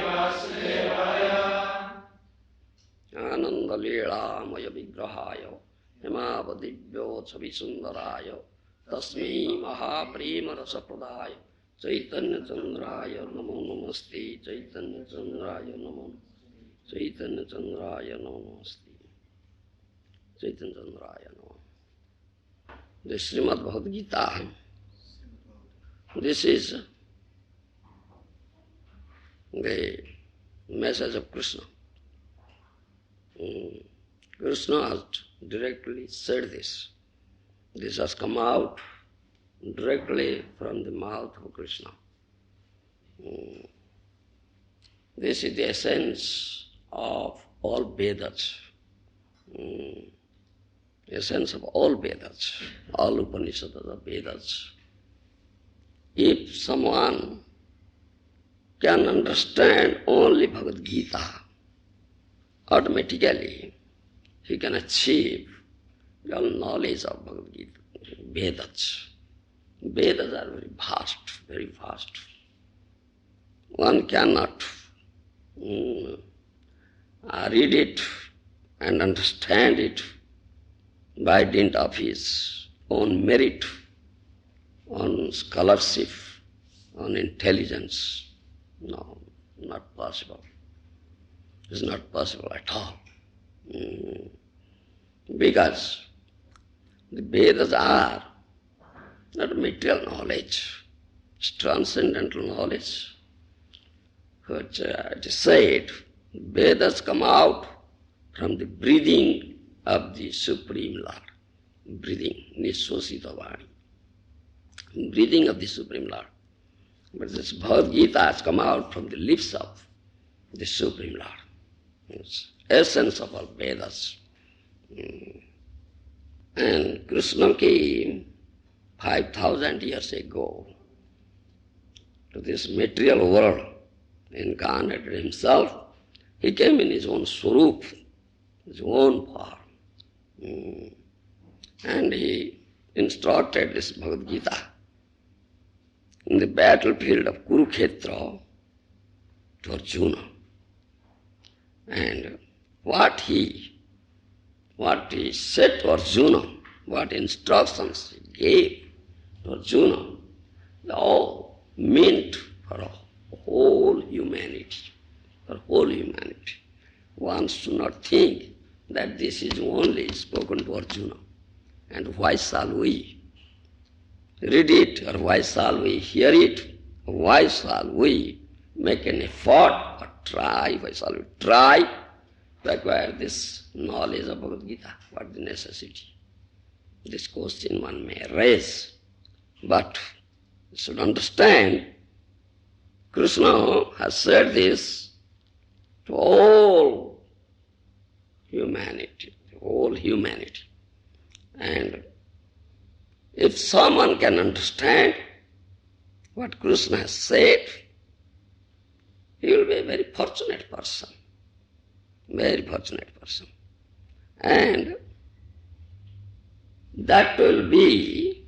Vasudevaya. Ananda Leela Maya Vigrahaya Hemavadivyo Chavisundaraya Tasmi Mahaprema Rasapradaya Chaitanya Chandraya Namo Namaste Chaitanya Chandraya Namo Chaitanya Chandraya Namo Namaste Chaitanya Chandraya Namo. The Srimad Bhagavad Gita. This is the message of Krishna. Krishna has directly said this. This has come out directly from the mouth of Krishna. This is the essence of all Vedas. Essence of all Vedas, all Upanishads are Vedas. If someone can understand only Bhagavad Gita, automatically he can achieve all knowledge of Bhagavad Gita, Vedas. Vedas are very vast, very vast. One cannot read it and understand it by dint of his own merit, on scholarship, on intelligence. No, not possible. It's not possible at all. Because the Vedas are not material knowledge, it's transcendental knowledge, which it is said, Vedas come out from the breathing of the Supreme Lord. Breathing, Nishosita Vani. Breathing of the Supreme Lord. But this Bhagavad Gita has come out from the lips of the Supreme Lord. It's essence of all Vedas. And Krishna came 5,000 years ago to this material world, incarnated himself. He came in his own swarup, his own form. And he instructed this Bhagavad Gita in the battlefield of Kurukshetra to Arjuna. And what he said to Arjuna, what instructions he gave to Arjuna, they all meant for whole humanity, for whole humanity. One should not think that this is only spoken to Arjuna. And why shall we read it, or why shall we hear it? Why shall we make an effort or try? Why shall we try to acquire this knowledge of Bhagavad Gita? What is the necessity? This question one may raise, but you should understand, Krishna has said this to all humanity, And if someone can understand what Krishna has said, he will be a very fortunate person. Very fortunate person. And that will be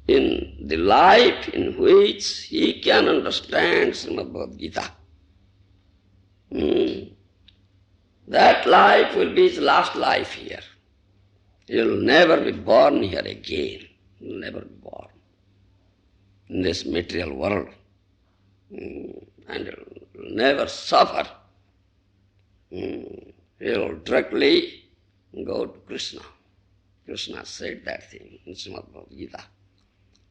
in the life in which he can understand Srimad Bhagavad Gita. That life will be his last life here. He will never be born here again. He will never be born in this material world. And he will never suffer. He will directly go to Krishna. Krishna said that thing in Srimad Bhagavad Gita.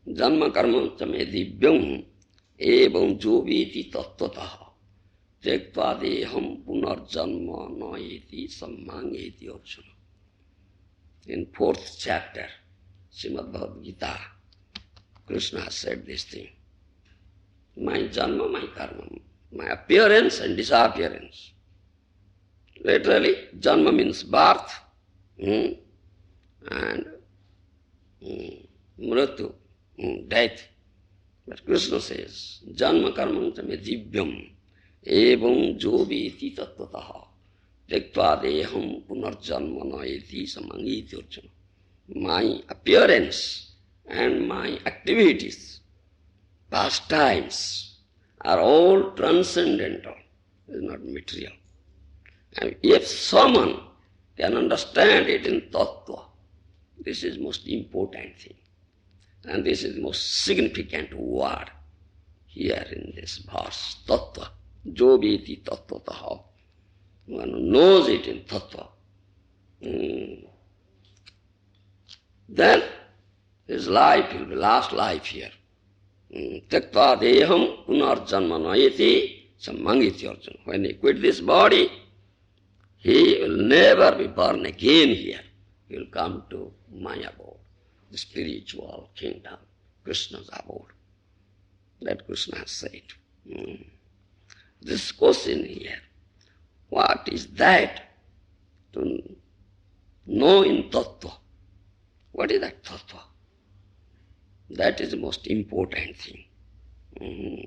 Janma karma chame divyam evam joviti tattvataha tektva deham punarjanma naeti sammangeti Arjuna. In 4th chapter, Srimad Bhagavad Gita, Krishna said this thing. My janma, my karma, my appearance and disappearance. Literally, janma means birth, and mrityu, death. But Krishna says, janma karma chame divyam evam joviti tattvataha tektva deham punarjanma naeti samangiti Arjuna. My appearance and my activities pastimes are all transcendental, it is not material. And if someone can understand it in tattva, this is most important thing. And this is the most significant word here in this verse, tattva. Jo veti tattvataha. One who knows it in tattva. Then his life will be last life here. Tyaktva deham punarjanma nayati sammangiti arjuna. When he quit this body, he will never be born again here. He will come to my abode, the spiritual kingdom, Krishna's abode. That Krishna has said. This question here, what is that to know in tattva? What is that tattva? That is the most important thing.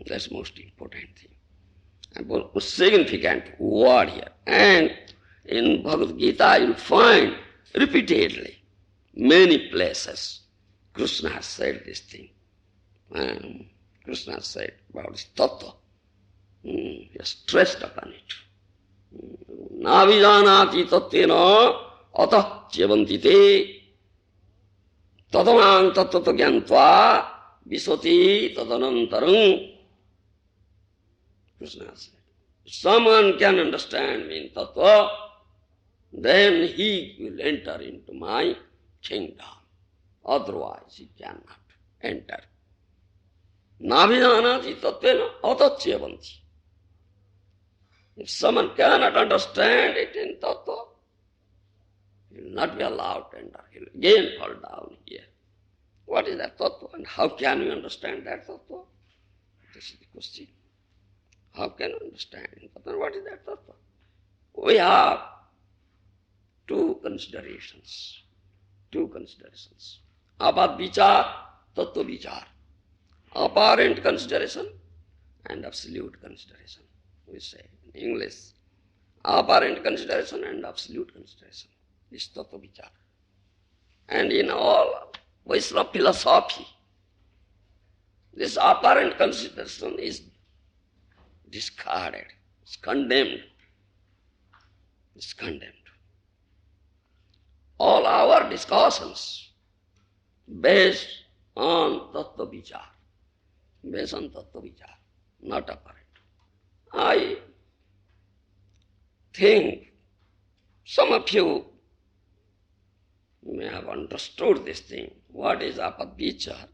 That's the most important thing. And most significant word here. And in Bhagavad Gita you will find repeatedly, many places, Krishna has said this thing. Krishna has said about this tattva. He has stressed upon it. Navijanati tattena atah chevanti te tadamang tattva gyantva visoti tadanantarang. Krishna has said, if someone can understand me in tattva, then he will enter into my kingdom. Otherwise he cannot enter. Navijanati tattvena atacchevanti. If someone cannot understand it in tattva, he will not be allowed to enter. He will again fall down here. What is that tattva and how can we understand that tattva? This is the question. How can we understand it? What is that tattva? We have two considerations. Abad vichar, tattva vichar. Apparent consideration and absolute consideration. We say in English, apparent consideration and absolute consideration. This is tattva vichar. And in all Vaishnava philosophy, this apparent consideration is discarded, it's condemned. It's condemned. All our discussions based on tattva vichar, not apparent. I think some of you may have understood this thing. What is apad vichar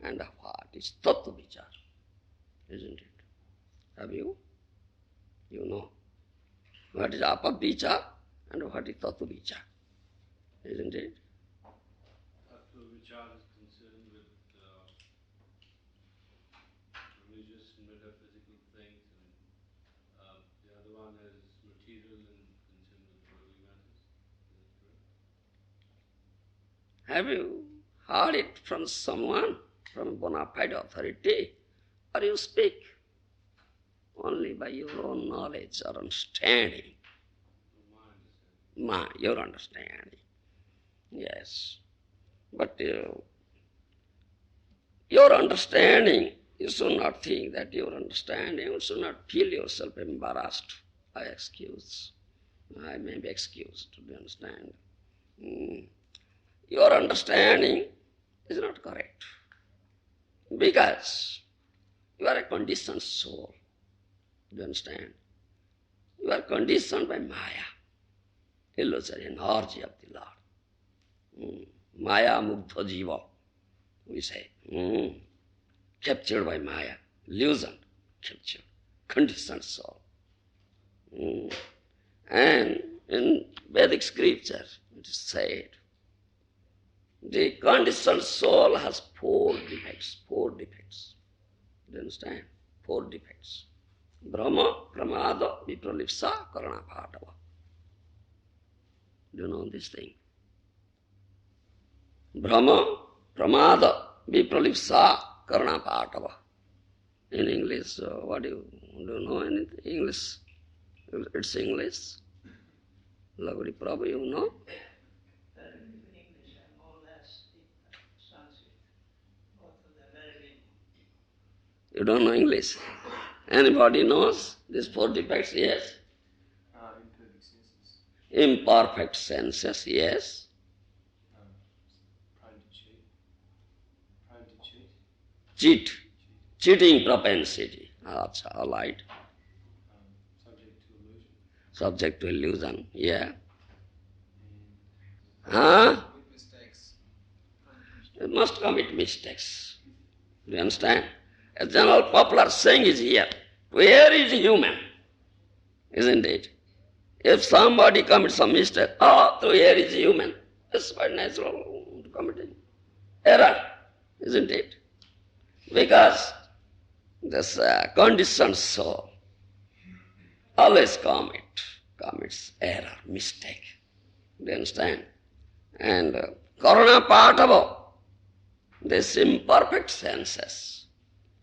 and what is tattva vichar? Isn't it? Have you? You know. What is apad vichar and what is tattva vichar? Isn't it? Tattva vichar is concerned with religious and metaphysical things, and the other one is material and concerned with worldly matters. Is that correct? Have you heard it from someone, from a bona fide authority, or you speak only by your own knowledge or understanding? Your understanding. Yes. But your understanding, you should not think that your understanding, you should not feel yourself embarrassed. I may be excused to understand. Your understanding is not correct. Because you are a conditioned soul. Do you understand? You are conditioned by Maya, illusory energy of the Lord. Maya mugdha jiva, we say. Captured by Maya, illusion, captured, conditioned soul. And in Vedic scripture it is said, the conditioned soul has four defects. Do you understand? 4 defects. Brahma, pramada, vipralipsa, karana bhatava. Do you know this thing? Brahma, pramada, vipralipsa, karana bhatava. In English, what do you know anything? English? It's English. Lovely Prabhu, you know? You don't know English. Anybody knows these four defects? Yes. Imperfect senses. Imperfect senses, yes. Prone to cheat. Prone to cheat. Cheat. Cheating propensity. Acha, all right. Subject to illusion. Subject to illusion, yeah. And With mistakes. You must commit mistakes. Do you understand? A general popular saying is here. Where is human? Isn't it? If somebody commits some mistake, where is human? It's quite natural to commit an error, isn't it? Because this conditioned soul always commits error, mistake. Do you understand? And Karuna Patava, this imperfect senses.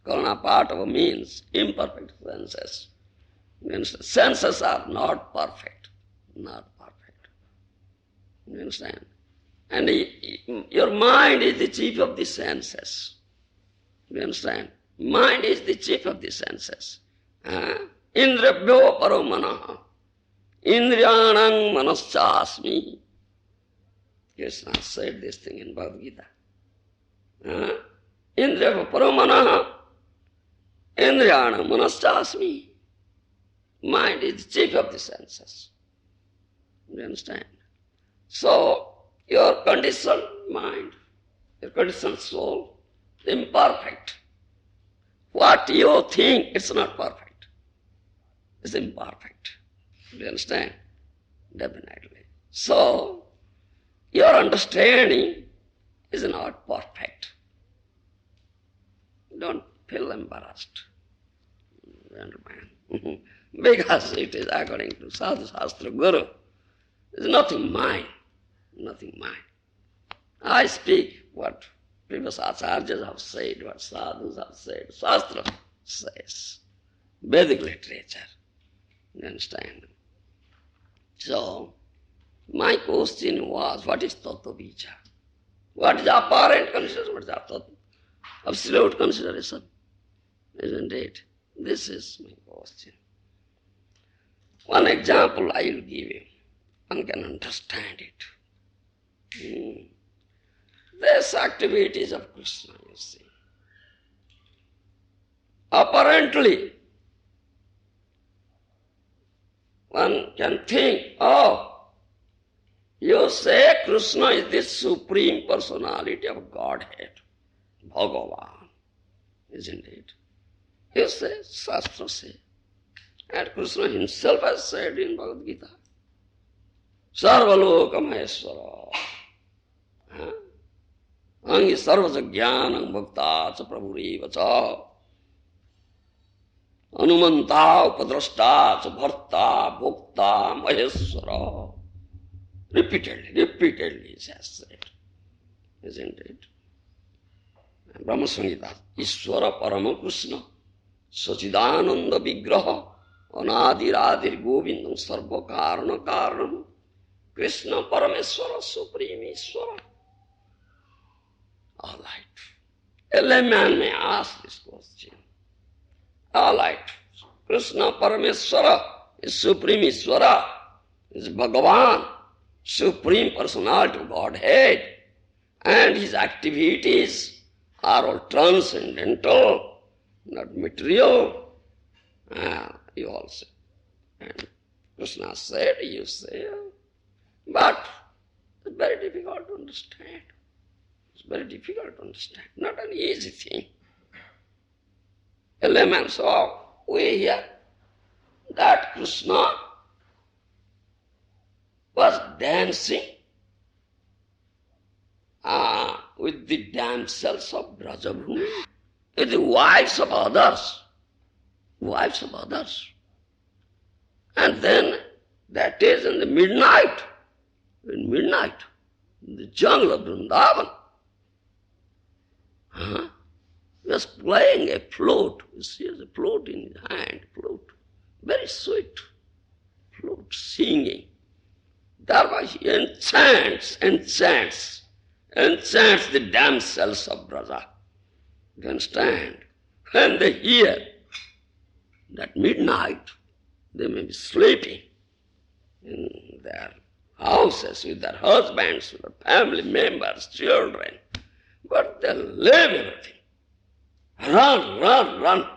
Karuna Patava means imperfect senses. You understand? Senses are not perfect. Not perfect. You understand? And your mind is the chief of the senses. You understand? Mind is the chief of the senses. Indrabhyo paro manaha. Indriyanang manaschasmi. Krishna said this thing in Bhagavad Gita. Indriya paramanaha, indriyana manaschasmi. Mind is the chief of the senses. You understand? So, your conditioned mind, your conditioned soul, is imperfect. What you think, it's not perfect. It's imperfect. Do you understand? Definitely. So, your understanding is not perfect. Don't feel embarrassed. Because it is according to Sadhu Shastra Guru. There is nothing mine. Nothing mine. I speak what previous acharyas have said, what sadhus have said, Shastra says. Vedic literature. You understand? So, my question was, what is Tattva Vichar? What is apparent consideration? What is absolute consideration? Isn't it? This is my question. One example I will give you. One can understand it. These activities of Krishna, you see. Apparently, one can think, you say Krishna is the supreme personality of Godhead, Bhagavad, isn't it? You say, Shastra say. And Krishna himself has said in Bhagavad Gita, Sarvaloka Maheshwara. Angi sarvajagyanam bhakta cha prabhureva cha. Anumanta upadrashta cha bharta bhokta Maheshwara. Repeatedly he has said. Isn't it? Brahma Samhita, Ishvara Parama Krishna, Sachidananda Vigraha, Anadiradir Govindam Sarva Karana Karanam, Krishna Parameswara Supreme Ishvara. All right. A layman may ask this question. All right. Krishna Parameswara is Supreme Ishvara, is Bhagavan, Supreme Personality of Godhead, and his activities are all transcendental, not material. You all say. And Krishna said, you say, but it's very difficult to understand. It's very difficult to understand, not an easy thing. A layman saw, we hear that Krishna was dancing with the damsels of Brajabhumi, with the wives of others. And then that is in the midnight, in the jungle of Vrindavan. He was playing a flute. You see, a flute in his hand, flute. Very sweet flute, singing. Thereby he enchants the damsels of Braja. You understand? when they hear that midnight, they may be sleeping in their houses with their husbands, with their family members, children, but they'll leave everything. Run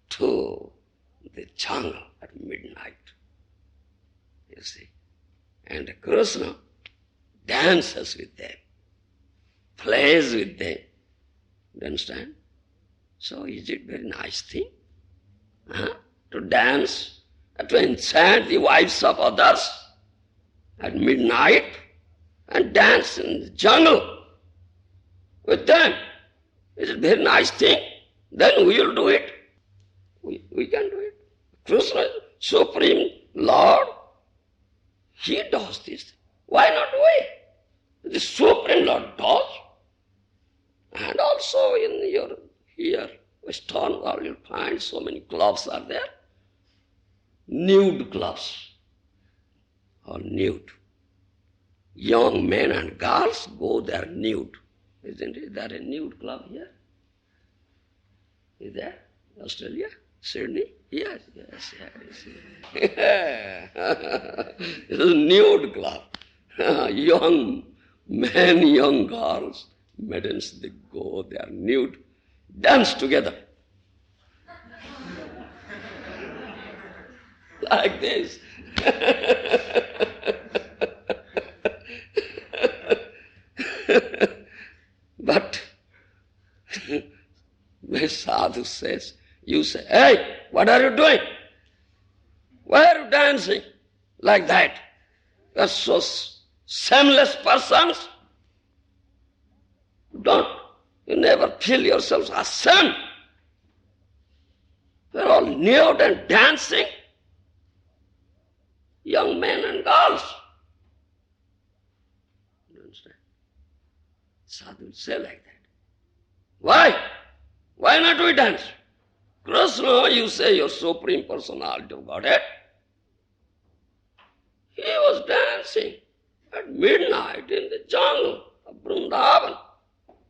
to the jungle at midnight. You see. And Krishna dances with them, plays with them. You understand? So is it very nice thing? To dance, to enchant the wives of others at midnight and dance in the jungle with them. Is it a very nice thing? Then we will do it. We can do it. Krishna is Supreme Lord. He does this. Why not we? The Supreme Lord does. And also in your here, Western world, you'll find so many clubs are there. Nude clubs. Or nude. Young men and girls go there nude. Isn't it? Is there a nude club here? Is there? Australia? Sydney? Yes. It's a nude club. Young men, young girls, maidens, they go, they are nude, dance together. Like this. But when sadhu says, you say, hey, what are you doing? Why are you dancing like that? You are so shameless persons. You never feel yourselves ashamed. You are all nude and dancing. Young men and girls. You understand? Sadhu will say like that. Why? Why not we dance? Krishna, you say your Supreme Personality of Godhead. He was dancing at midnight in the jungle of Vrindavan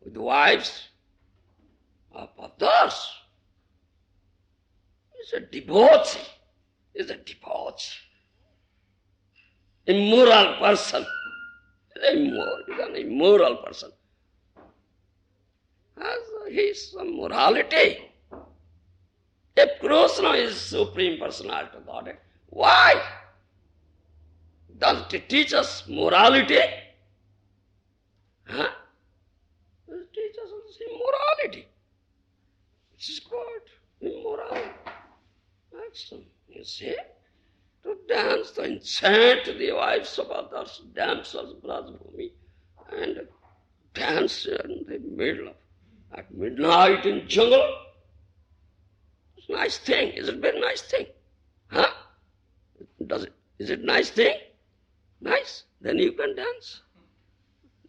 with the wives of others. He's a devotee. He's a devotee. Immoral person. He's an immoral person. Has his morality. If Krishna is Supreme Personality of Godhead, why doesn't it teach us morality? It teaches us immorality. This is good. Immorality. Action. You see? To dance, to enchant the wives of others, damsels, Brajbhumi, and dance in the middle of, at midnight in jungle. It's a nice thing. Is it a very nice thing? Is it a nice thing? Nice. Then you can dance.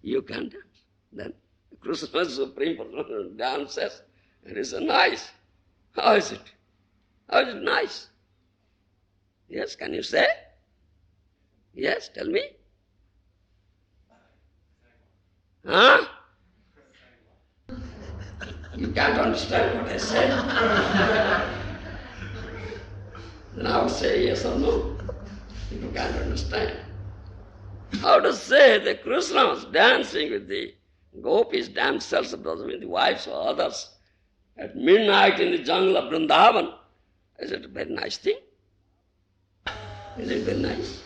You can dance. Then Krishna Supreme Personality dances. It is nice. How is it? How is it nice? Yes, can you say? Yes, tell me. You can't understand what I said. Then I would say yes or no. If you can't understand. How to say that Krishna was dancing with the gopis, damsels, with the wives of others at midnight in the jungle of Vrindavan. Is it a very nice thing? Is it very nice?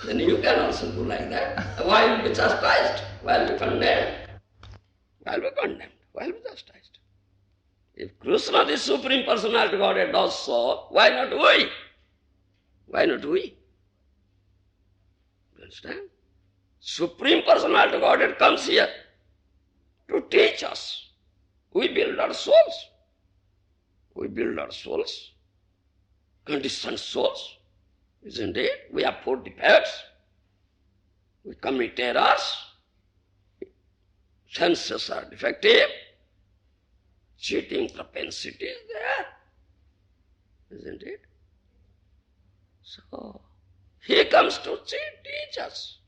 Then you can also do like that. Why will be chastised? Why will be condemned? Why will be condemned? Why will be chastised? If Krishna, the Supreme Personality of Godhead, does so, why not we? Why not we? You understand? Supreme Personality of Godhead comes here to teach us. We build our souls. We build our souls. Conditioned souls. Isn't it? We have 4 defects. We commit errors. Senses are defective. Cheating propensity is there. Isn't it? So, he comes to teach us.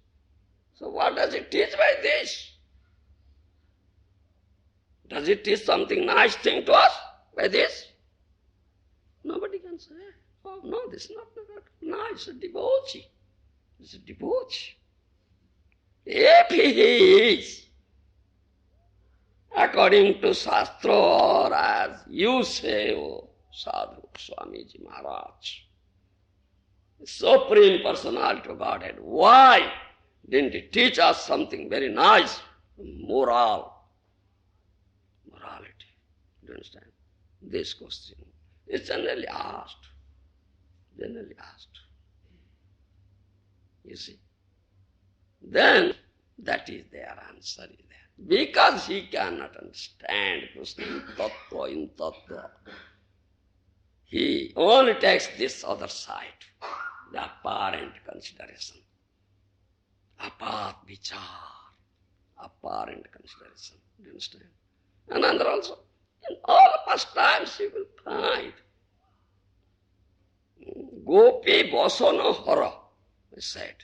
So what does he teach by this? Does it teach something nice thing to us by this? Nobody can say, oh no, this is not nice, a debauchee. It's a debauchee. If he is, according to Shastra, or as you say, oh Sadhu, Swamiji, Maharaj, Supreme Personality of Godhead, why didn't he teach us something very nice? Morality. Do you understand? This question is generally asked. You see. Then that is their answer is there. Because he cannot understand Krishna in tattva. He only takes this other side, the apparent consideration. Apat vichar, apparent consideration. Do you understand? And another also, in all pastimes you will find Gopi Vasana Hara, he said.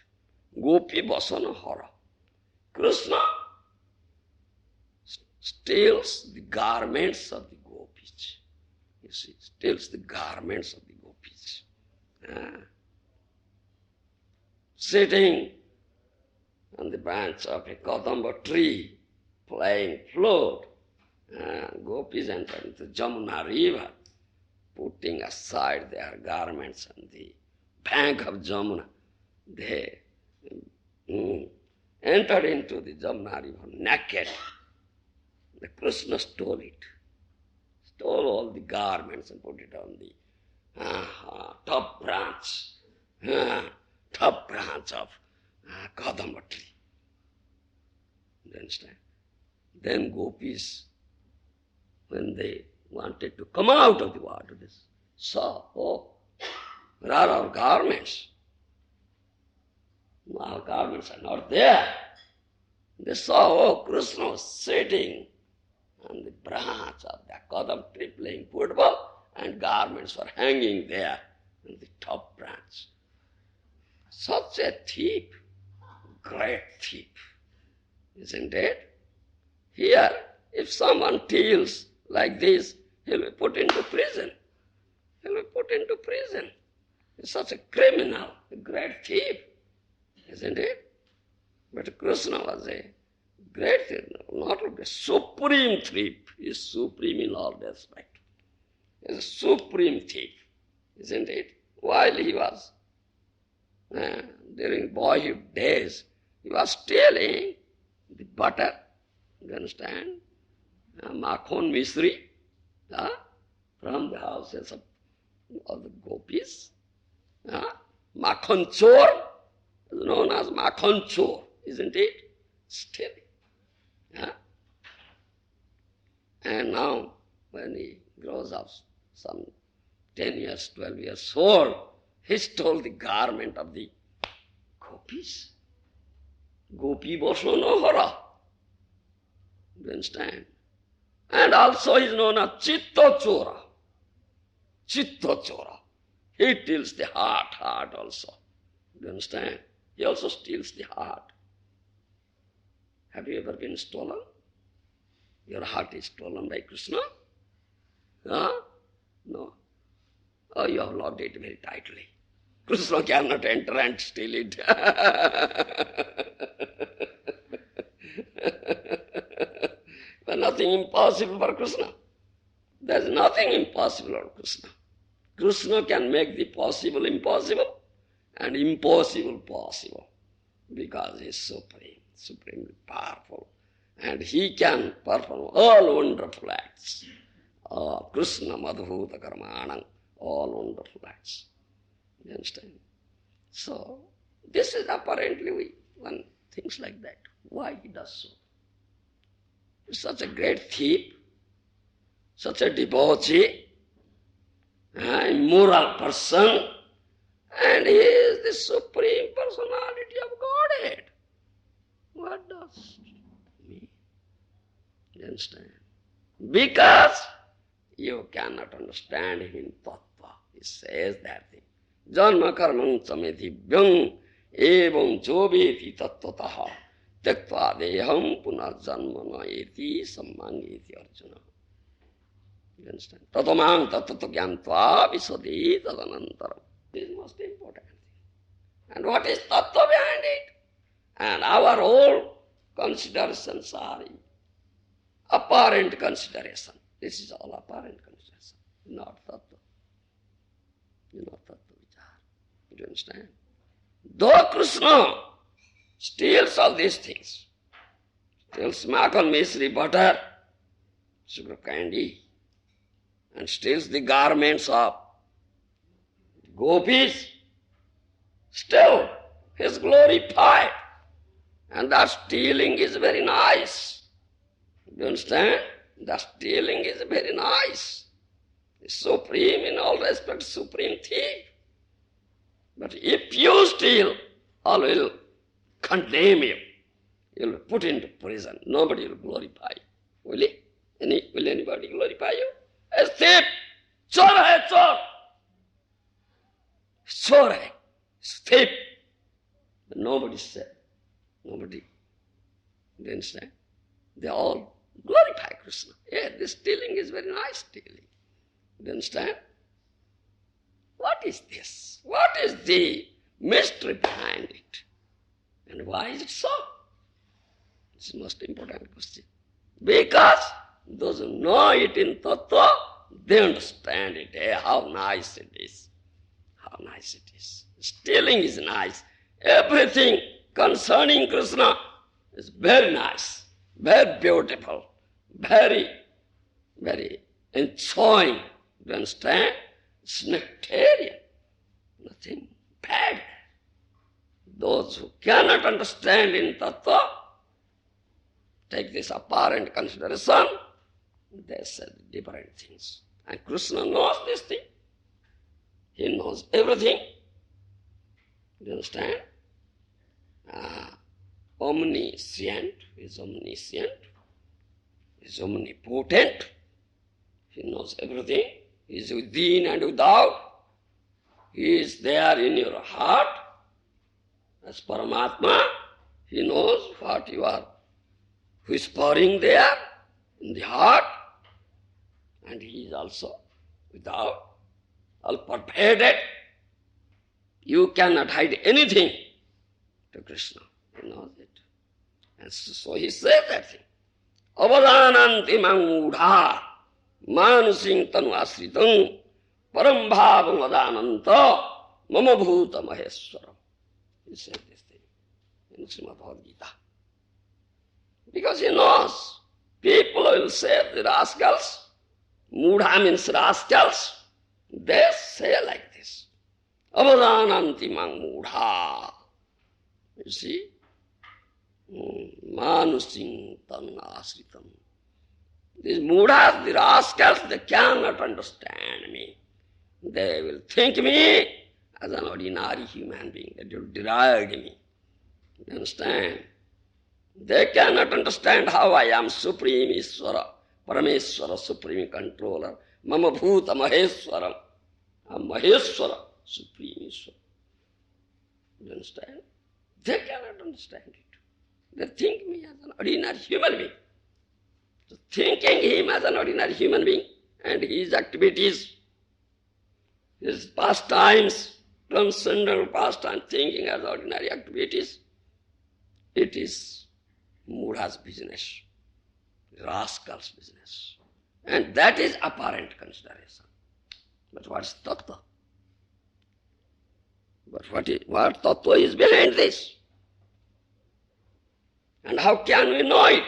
Gopi Vasana Hara. Krishna steals the garments of the gopis. You see, steals the garments of the gopis. Sitting on the branch of a Kadamba tree, playing flute, gopis enter into Jamuna river, putting aside their garments on the bank of Jamuna. They entered into the Jamuna river naked. The Krishna stole it. Stole all the garments and put it on the top branch of Kadamba tree. You understand? Then gopis, when they wanted to come out of the water, they saw, oh, where are our garments? Our garments are not there. They saw, oh, Krishna was sitting on the branch of the Kadam tree playing football, and garments were hanging there on the top branch. Such a thief, great thief, isn't it? Here, if someone steals like this, he'll be put into prison. He's such a criminal, a great thief, isn't it? But Krishna was a great thief, not only a supreme thief. He is supreme in all respect. He is a supreme thief, isn't it? While he was, during boyhood days, he was stealing the butter, you understand? Makhon Misri, from the houses of the gopis. Makhon Chor is known as Makhon Chor, isn't it? Stealing. And now, when he grows up, some 10 years, 12 years old, he stole the garment of the gopis. Gopi Vasana Hara. Do you understand? And also he is known as Chitta Chora. Chitta Chora. He steals the heart also. Do you understand? He also steals the heart. Have you ever been stolen? Your heart is stolen by Krishna? No. Oh, you have locked it very tightly. Krishna cannot enter and steal it. There's nothing impossible for Krishna. There's nothing impossible for Krishna. Krishna can make the possible impossible and impossible possible because he is supreme, supremely powerful. And he can perform all wonderful acts. Krishna Madhubhuta Karmanam, all wonderful acts. You understand? So, this is apparently one thinks like that. Why he does so? He's such a great thief, such a debauchee, immoral person, and he is the supreme personality of Godhead. What does it mean? You understand? Because you cannot understand him in tattva. He says that thing. Janma karmam samedhivyam evam joveti tattvataha Tyaktva deham punarjanma naeti sammangeti Arjuna. You understand? Tatamang tattva gyantva visadi tadanantaram. This is most important thing. And what is tattva behind it? And our whole considerations are apparent consideration. This is all apparent consideration, not tattva. Not tattva vichar. You understand? Though Krishna steals all these things, steals makhan, misri, butter, sugar candy, and steals the garments of gopis, still he is glorified. And that stealing is very nice. You understand? That stealing is very nice. The supreme, in all respects, supreme thief. But if you steal, all will condemn you. You will put into prison. Nobody will glorify you. Will he? Will anybody glorify you? A thief! Chor hai, chor! Chor hai, thief. But nobody said. Nobody. You understand? They all glorify Krishna. Yeah, this stealing is very nice stealing. You understand? What is this? What is the mystery behind it? And why is it so? This is the most important question. Because those who know it in tattva, they understand it. Hey, how nice it is. How nice it is. Stealing is nice. Everything concerning Krishna is very nice, very beautiful, very, very enjoying. You understand? It's nectarian. Nothing bad. Those who cannot understand in tattva, take this apparent consideration, they said different things. And Krishna knows this thing. He knows everything. You understand? Omniscient, is omniscient, is omnipotent. He knows everything. He is within and without. He is there in your heart. As Paramatma, he knows what you are whispering there in the heart. And he is also without, all pervaded. You cannot hide anything to Krishna. He knows it. And so he said that thing. Avadananti mangudha manusing tanu asritam param bhavam vadananta mama bhuta maheswaram. He said this thing in Srimad Bhagavad Gita. Because he knows people will say the rascals, mudha means rascals, they say like this. Avadananti mangudha. You see? Manusing tanu asritam. These mudhas, the rascals, they cannot understand me. They will think me as an ordinary human being. They will deride me. You understand? They cannot understand how I am Supreme Ishvara, Parameshwara, Supreme Controller, Mama Bhuta Maheswaram. I am Maheswara, Supreme Ishvara. You understand? They cannot understand it. They think me as an ordinary human being. So thinking him as an ordinary human being and his activities, his pastimes, transcendental pastime, thinking as ordinary activities, it is mudha's business, rascal's business. And that is apparent consideration. But what is tattva? But what tattva is behind this? And how can we know it?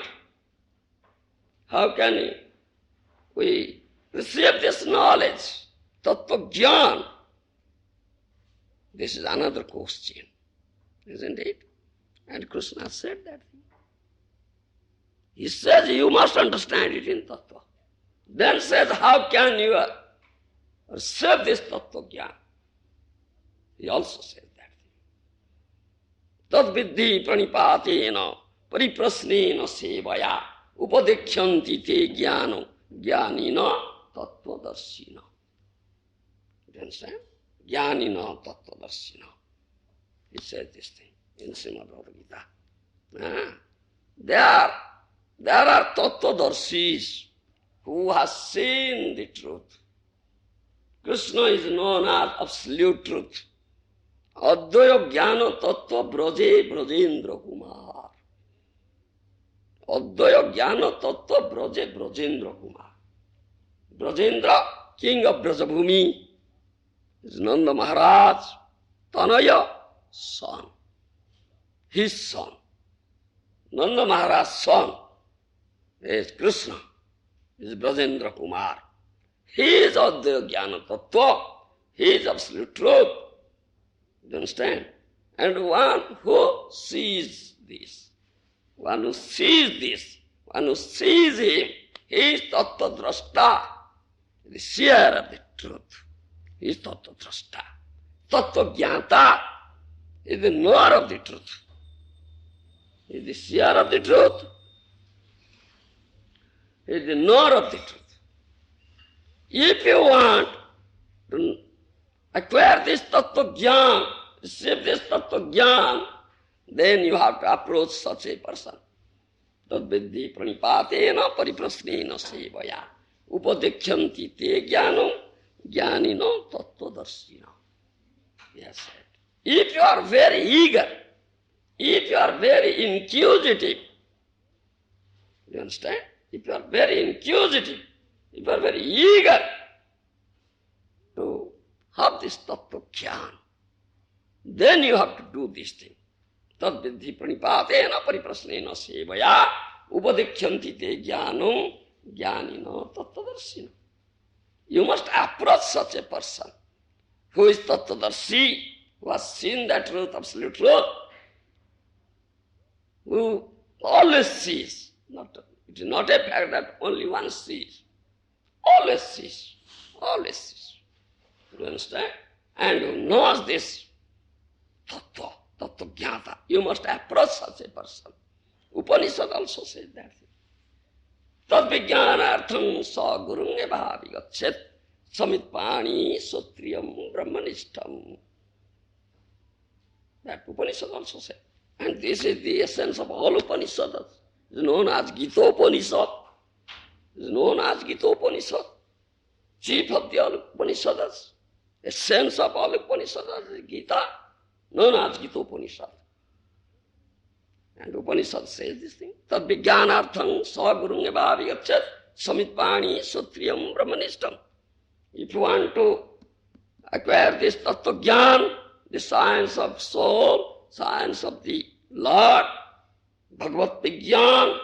How can we receive this knowledge? Tattva jnana. This is another question, isn't it? And Krishna said that thing. He says you must understand it in tattva. Then says how can you receive this tattva jnana? He also said that thing. Tad viddhi pranipatena pariprasnena sevaya upadekyanti te jnano jnanina tattvadarshina. You understand? Jnanina tattvadarshina. He said this thing in Srimad Bhagavad Gita. Ah, there are Tattvadarshis who has seen the truth. Krishna is known as absolute truth. Advaya Jnana Tattva Braje Brajendra Kumar. Advaya Jnana Tattva Braje Brajendra Kumar. Brajendra, king of Brajabhumi, is Nanda Maharaj, Tanaya, son. His son. Nanda Maharaj's son is Krishna, is Brajendra Kumar. He is Advaya Jnana Tattva. He is absolute truth. You understand? And one who sees this, one who sees this, one who sees him, he is Tattva-drashta, the seer of the truth. He is Tattva-drashta. Tattva-jnata is the knower of the truth. He is the seer of the truth. He is the knower of the truth. If you want to acquire this tattva jnana, receive this tattva jnana, then you have to approach such a person. Tadviddhi pranipatena pariprasnena sevaya upadekyanti te jnanam jnanina tattvadarshina. Yes, sir. If you are very eager, if you are very inquisitive, you understand? If you are very inquisitive, if you are very eager to have this tattva jnana, then you have to do this thing. Tadviddhi pranipatena pariprasnena sevaya upadekyanti te jnanam jnanina tattvadarshina. You must approach such a person who is tattvadarshi, who has seen that truth, absolute truth, who always sees. It is not a fact that only one sees. Always sees. Always sees. You understand? And who knows this tattva, tattva jnata. You must approach such a person. Upanishad also says that. Tadvijnanartham sa gurunge bhavigachet samitpani sotriyam brahmanishtam. That Upanishad also says. And this is the essence of all Upanishads. It is known as Gita Upanishad. It is known as Gita Upanishad. Chief of the all Upanishads. Essence of all Upanishads is Gita, known as Gita Upanishad. And Upanishad says this thing. Tad vijnanartham sa gurunge bhavigachat samitpani sotriyam brahmanishtam. If you want to acquire this tattva jnana, the science of soul, science of the Lord, Bhagavad Vijnana,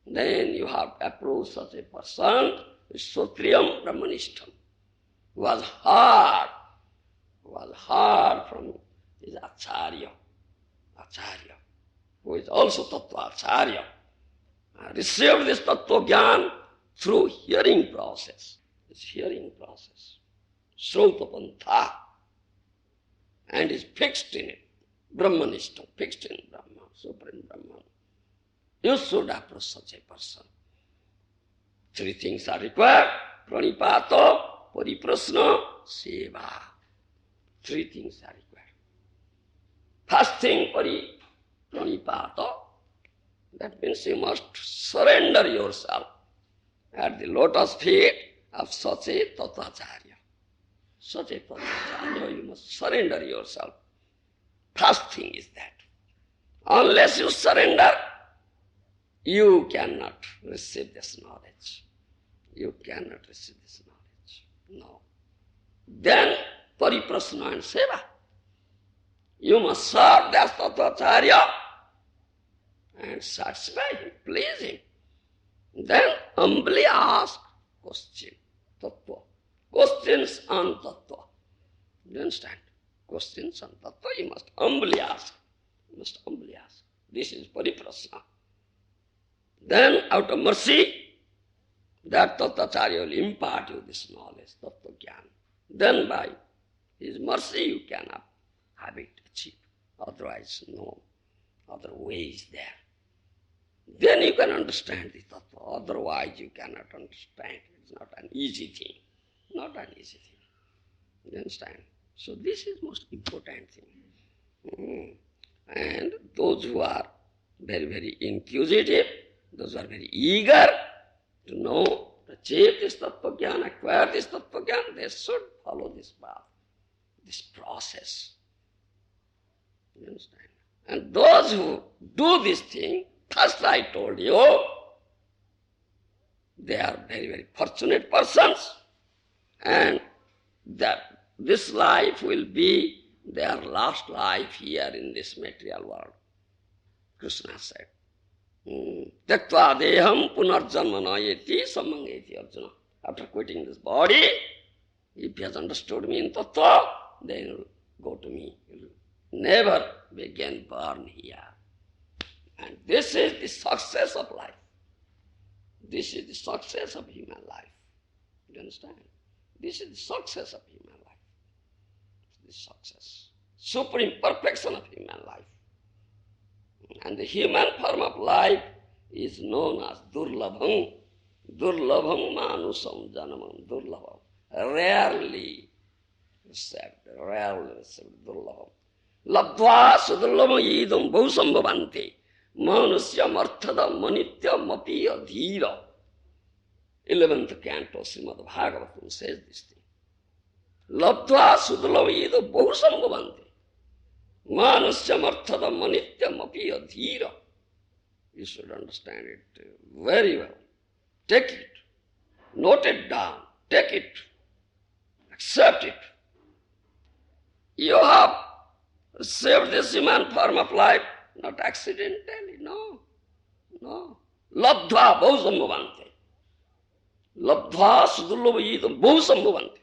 then you have to approach such a person, Sotriyam Brahmanishtam, who was heard from his Acharya, who is also Tattva Acharya, received this Tattva Jnana through hearing process. This hearing process, Srautapantha, and is fixed in it. Brahmanishtam, fixed in Brahman, Supreme Brahman. You should approach such a person. Three things are required. Pranipato, pariprasna, seva. Three things are required. First thing, pranipato, that means you must surrender yourself at the lotus feet of such a tattacharya. Such a tattacharya, you must surrender yourself. First thing is that. Unless you surrender, you cannot receive this knowledge. You cannot receive this knowledge. No. Then, pariprasna and seva. You must serve that tattacharya and satisfy him, please him. Then humbly ask question, tattva. Questions on tattva. You understand? Questions on tattva, you must humbly ask. You must humbly ask. This is pariprasna. Then, out of mercy, that tattacharya will impart you this knowledge, tattva jnana. Then by his mercy you can have it achieved. Otherwise, no other way is there. Then you can understand the tattva. Otherwise, you cannot understand. It's not an easy thing. Not an easy thing. You understand? So this is most important thing. And those who are very, very inquisitive, those who are very eager to know, to achieve this tattva jnana, acquire this tattva jnana, they should follow this path, this process. You understand? And those who do this thing, first I told you, they are very, very fortunate persons, and that this life will be their last life here in this material world. Krishna said, Tyaktva deham punarjanma nayeti sammangeti Arjuna. After quitting this body, if he has understood me in tattva, then he will go to me. He will never be again born here. And this is the success of life. This is the success of human life. You understand? This is the success of human life. The success, supreme perfection of human life. And the human form of life is known as durlabham. Durlabham manusam janamam durlabham. Rarely received durlabham. Labdva sudurlabham idam bhusam bhavante. Manusyam arthadam manityam api adhira. 11th canto Srimad Bhagavatam says this thing. Labdva sudurlabham bhusam bhavante. Manusyam arthadam manityam api adhira. You should understand it very well. Take it. Note it down. Take it. Accept it. You have received this human form of life, not accidentally, no. No. Labdva bhusam bhavante. Labdva sudurlabham bhusam bhavante.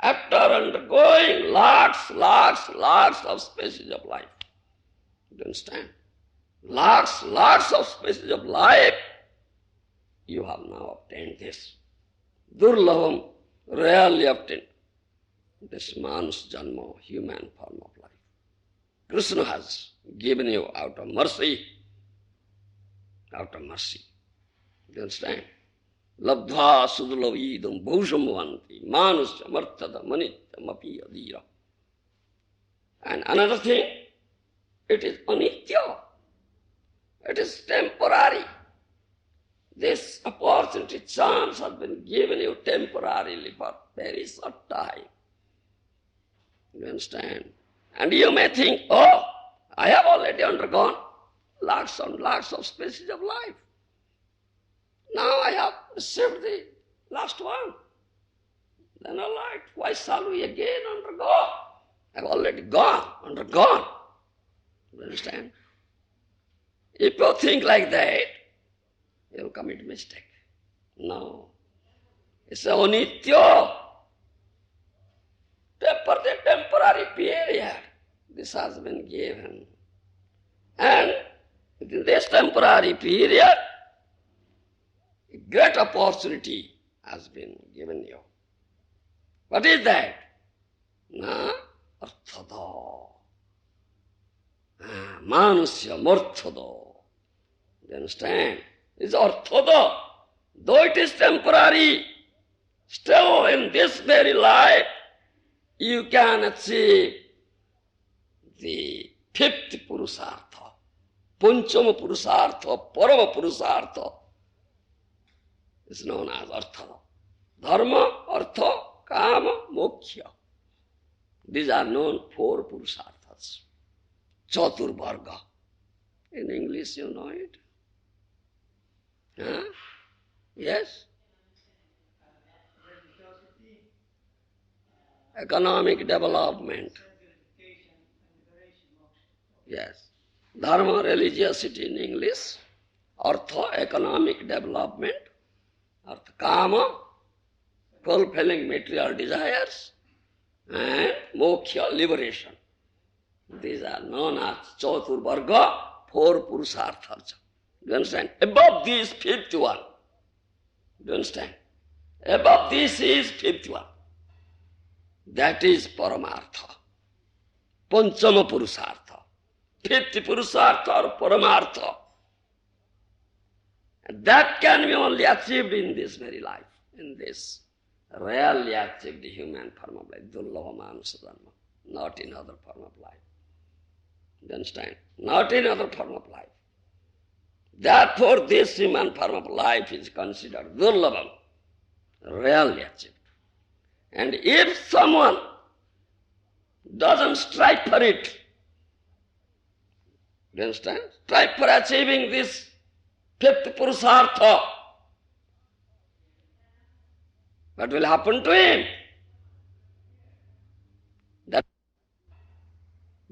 After undergoing lots of species of life. You understand? Lots of species of life, you have now obtained this. Durlabham, rarely obtained. This manus janma, human form of life. Krishna has given you out of mercy. Out of mercy. You understand? Labdha sudurlabham bhusam bhavanti manusya marthada manityam api adhira. And another thing, it is anitya. It is temporary. This opportunity, chance has been given you temporarily for very short time. You understand? And you may think, oh, I have already undergone lots and lots of species of life. Now I have received the last one. Then all right, why shall we again undergo? I have already undergone. You understand? If you think like that, you will commit mistake. No. It's a anitya. Temporary period. This has been given. And in this temporary period, a great opportunity has been given you. What is that? Na arthada. Manusya marthada. You understand? It's arthada. Though it is temporary, still in this very life, you can achieve the 5th Purusartha, Panchama Purusartha, Parama Purusartha. It's known as Artha. Dharma, Artha, Kama, Moksha. These are known 4 Purusarthas. Chatur Varga. In English you know it? Huh? Yes? Economic development. Yes. Dharma, religiosity in English. Artha, economic development. Artha, Kama, fulfilling material desires. And Moksha, liberation. These are known as Chatur Varga, 4 Purusarthas. Do you understand? Above this 5th one. Do you understand? Above this is 5th one. That is Paramartha. Panchama Purusartha. 5th Purusartha or Paramartha. And that can be only achieved in this very life. In this rarely achieved human form of life. Durlabha manusa dharma. Not in other form of life. You understand? Not in other form of life. Therefore, this human form of life is considered durlabham, rarely achieved. And if someone doesn't strive for it, you understand? Strive for achieving this fifth purusartha, what will happen to him?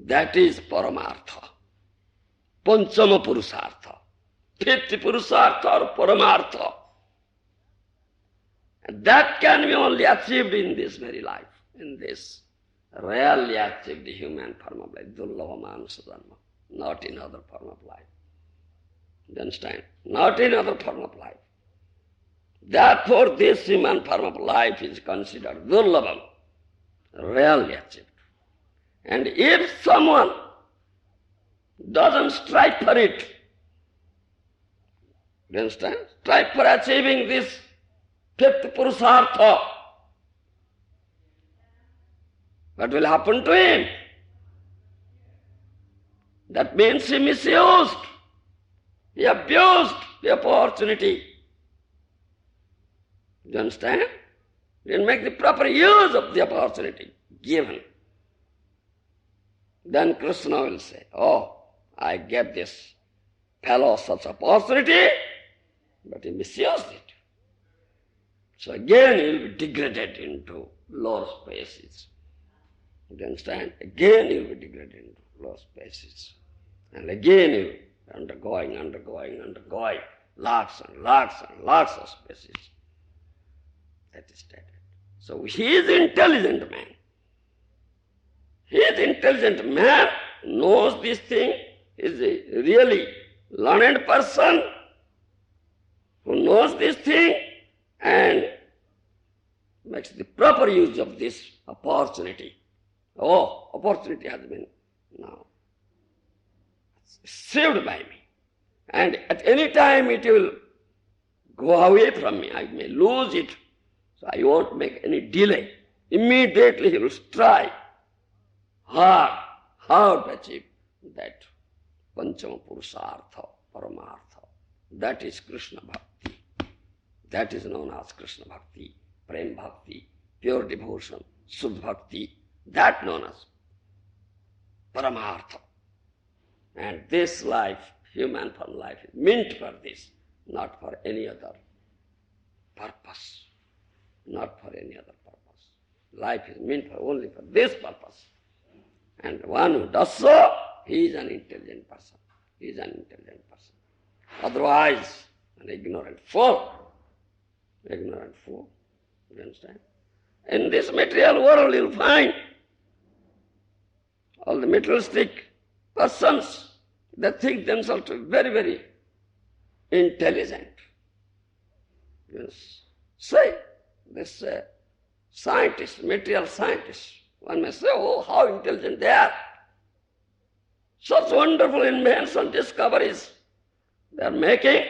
That is paramartha, panchama purusartha, fifth purusartha or paramartha. And that can be only achieved in this very life, in this rarely achieved human form of life, durlabha manasa dharma, not in other form of life. You understand? Not in other form of life. Therefore, this human form of life is considered durlabham, rarely achieved. And if someone doesn't strive for it, you understand? Strive for achieving this fifth purusartha, what will happen to him? That means he misused, he abused the opportunity. You understand? He didn't make the proper use of the opportunity given. Then Krishna will say, oh, I gave this fellow such opportunity, but he misused it. So again he will be degraded into lower spaces. You understand? Again he will be degraded into lower spaces. And again he will be undergoing, lots and lots of spaces. That is stated. So he is an intelligent man. He is an intelligent man, knows this thing, is a really learned person who knows this thing and makes the proper use of this opportunity. Oh, opportunity has been now saved by me. And at any time it will go away from me. I may lose it. So I won't make any delay. Immediately he will strive hard to achieve that panchama purusartha, paramartha. That is Krishna bhakti. That is known as Krishna bhakti, prem bhakti, pure devotion, suddha bhakti. That known as paramartha. And this life, human form life, is meant for this, not for any other purpose. Not for any other purpose. Life is meant for only for this purpose. And one who does so, he is an intelligent person. He is an intelligent person. Otherwise, an ignorant fool. Ignorant fool. You understand? In this material world, you'll find all the materialistic persons that think themselves to be very, very intelligent. Yes. Say, this scientist, material scientist, one may say, oh, how intelligent they are. Such wonderful inventions, discoveries they are making.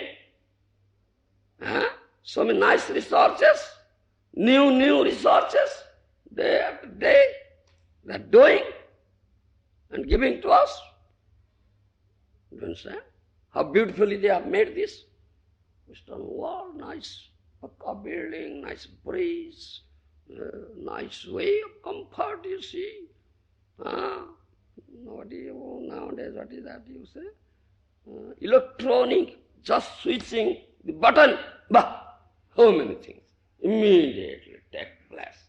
So many nice researches, new researches, day after day, they are doing and giving to us. You understand? How beautifully they have made this Western world, nice building, nice breeze, nice way of comfort, you see. Nowadays, what is that you say? Electronic, just switching the button, bah, how many things immediately take place.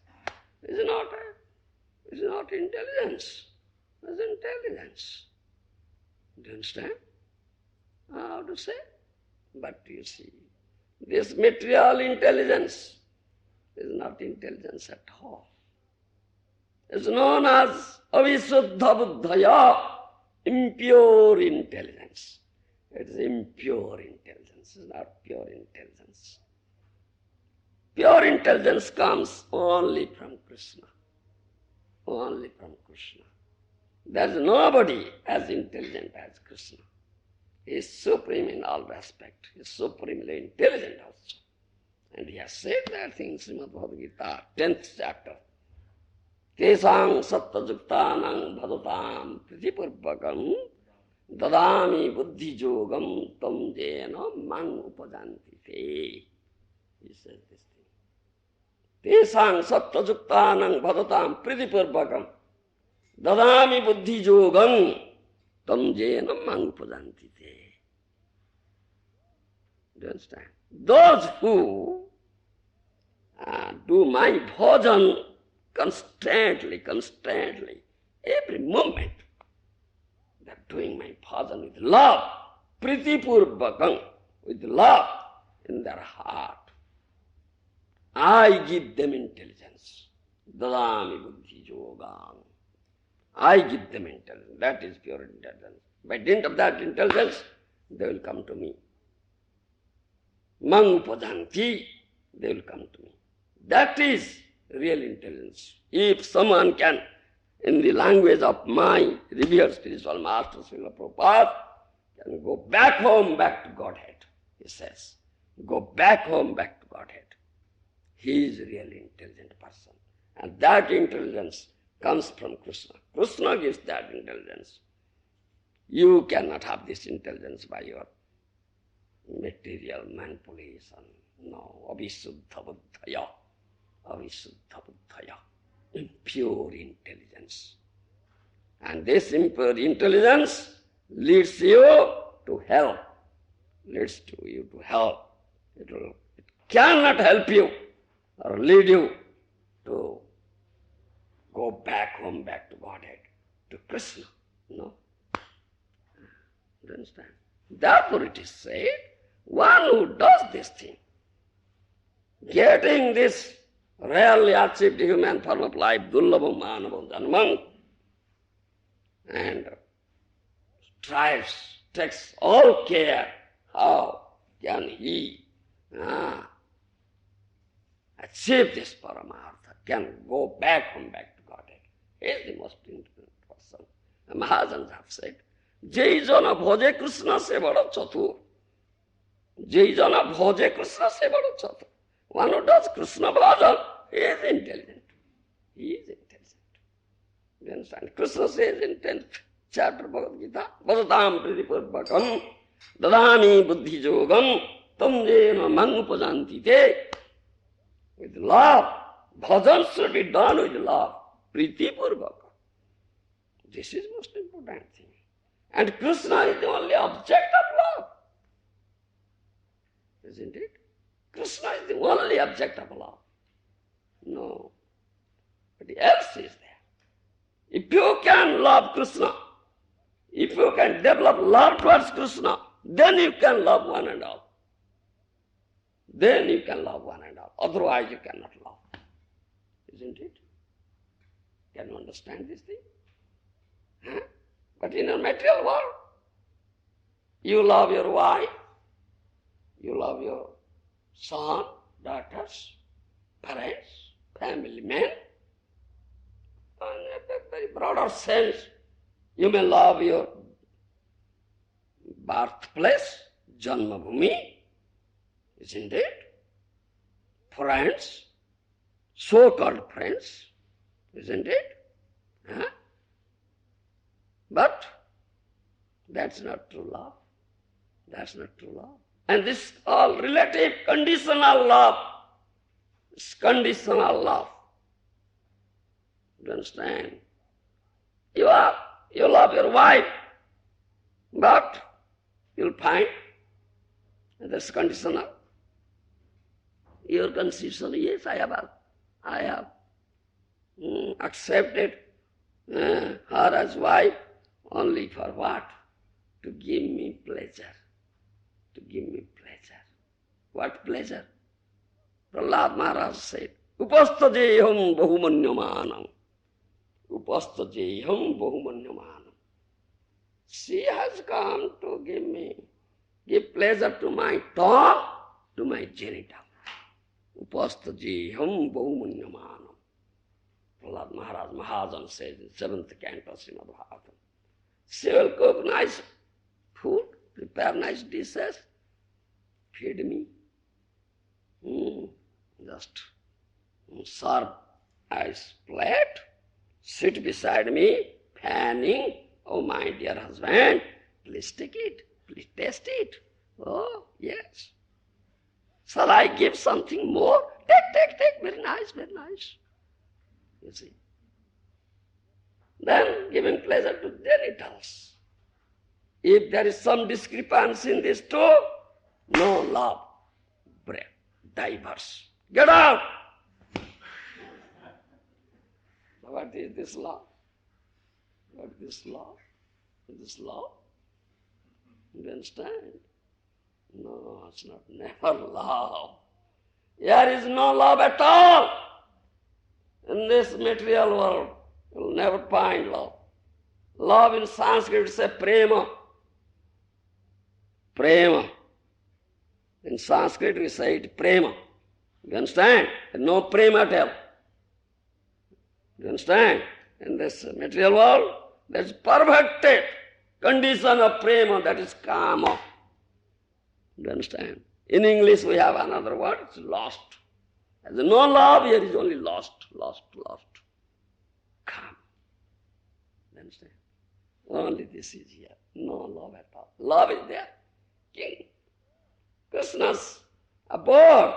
It's not intelligence. It's intelligence. Do you understand? How to say? But you see, this material intelligence is not intelligence at all. It's known as avisuddha buddhaya, impure intelligence. It is impure intelligence, it's not pure intelligence. Pure intelligence comes only from Krishna. Only from Krishna. There is nobody as intelligent as Krishna. He is supreme in all respects. He is supremely intelligent also. And he has said that in Srimad Bhagavad Gita, 10th chapter. Kesang sattajuktanang bhadatam pritipurvakam Dadami buddhi yogam tam jena mang upajanti te. He says this thing. Tesang sattva juktanang bhadatam pritipurvakam. Dadami buddhi yogam tam jena mang upajanti te. Do you understand? Those who do my bhajan constantly, every moment, they are doing my bhajan with love, pritipurvakam, with love in their heart. I give them intelligence. Dadami buddhi yogam. I give them intelligence. That is pure intelligence. By dint of that intelligence, they will come to me. Mang upajanti, they will come to me. That is real intelligence. If someone can, in the language of my revered spiritual master, Srila Prabhupada, can go back home, back to Godhead, he says. Go back home, back to Godhead. He is a really intelligent person. And that intelligence comes from Krishna. Krishna gives that intelligence. You cannot have this intelligence by your material manipulation. No, avisuddha buddhaya. Avisuddha buddhaya. Impure intelligence. And this impure intelligence leads you to hell. Leads to you to hell. It cannot help you or lead you to go back home, back to Godhead, to Krishna. No. Do you understand? Therefore it is said, one who does this thing, getting this rarely achieved human form of life, dullabham manavam janmam, and strives, takes all care, how can he achieve this paramartha, can go back home, back to Godhead. He is the most intelligent person. The Maharajas have said, Jai jana bhoje Krishna se bada chatur. Jai jana bhoje Krishna se bada chatur. One who does Krishna bhajan, he is intelligent. He is intelligent. You understand? Krishna says in 10th chapter of Bhagavad Gita, Bhajatam pritipurvakam, dadami buddhi yogam, tam jena mang upajanti te. With love. Bhajan should be done with love. Pritipurvakam. This is most important thing. And Krishna is the only object of love. Isn't it? Krishna is the only object of love. No. But else is there. If you can love Krishna, if you can develop love towards Krishna, then you can love one and all. Then you can love one and all. Otherwise you cannot love. Isn't it? Can you understand this thing? Huh? But in a material world, you love your wife, you love your son, daughters, parents, family men. In a very broader sense, you may love your birthplace, Janmabhumi, isn't it? Friends, so-called friends, isn't it? Huh? But that's not true love. That's not true love. And this all relative conditional love. It's conditional love. Do you understand? You love your wife, but you'll find that's conditional. Your conception, yes, I have accepted her as wife only for what? To give me pleasure. To give me pleasure. What pleasure? Prahlad Maharaj said, Upastajeham bahumanyamanam. Upastajeham bahumanyamanam. She has come to give pleasure to my tongue, to my genital. Upastajeham bahumanyamanam. Prahlad Maharaj Mahajan says in 7th canto Srimad Bhagavad. She will cook nice food, prepare nice dishes, feed me. Just serve ice plate, sit beside me, fanning, oh my dear husband, Please take it. Please taste it. Oh, yes. Shall I give something more? Take. Very nice, very nice. You see. Then giving pleasure to genitals. If there is some discrepancy in these two, no love. Break. Divorce. Get out! What is this law? What is this law? This law? You understand? No, it's not. Never love. There is no love at all. In this material world, you will never find love. Love in Sanskrit is a prema. Prema. In Sanskrit we say it prema. You understand? No prema at all. You understand? In this material world, there is perfected condition of prema, that is kama. You understand? In English we have another word, it's lost. There is no love, here is only lost. Kama. You understand? Only this is here. No love at all. Love is there. King. Krishna's abode.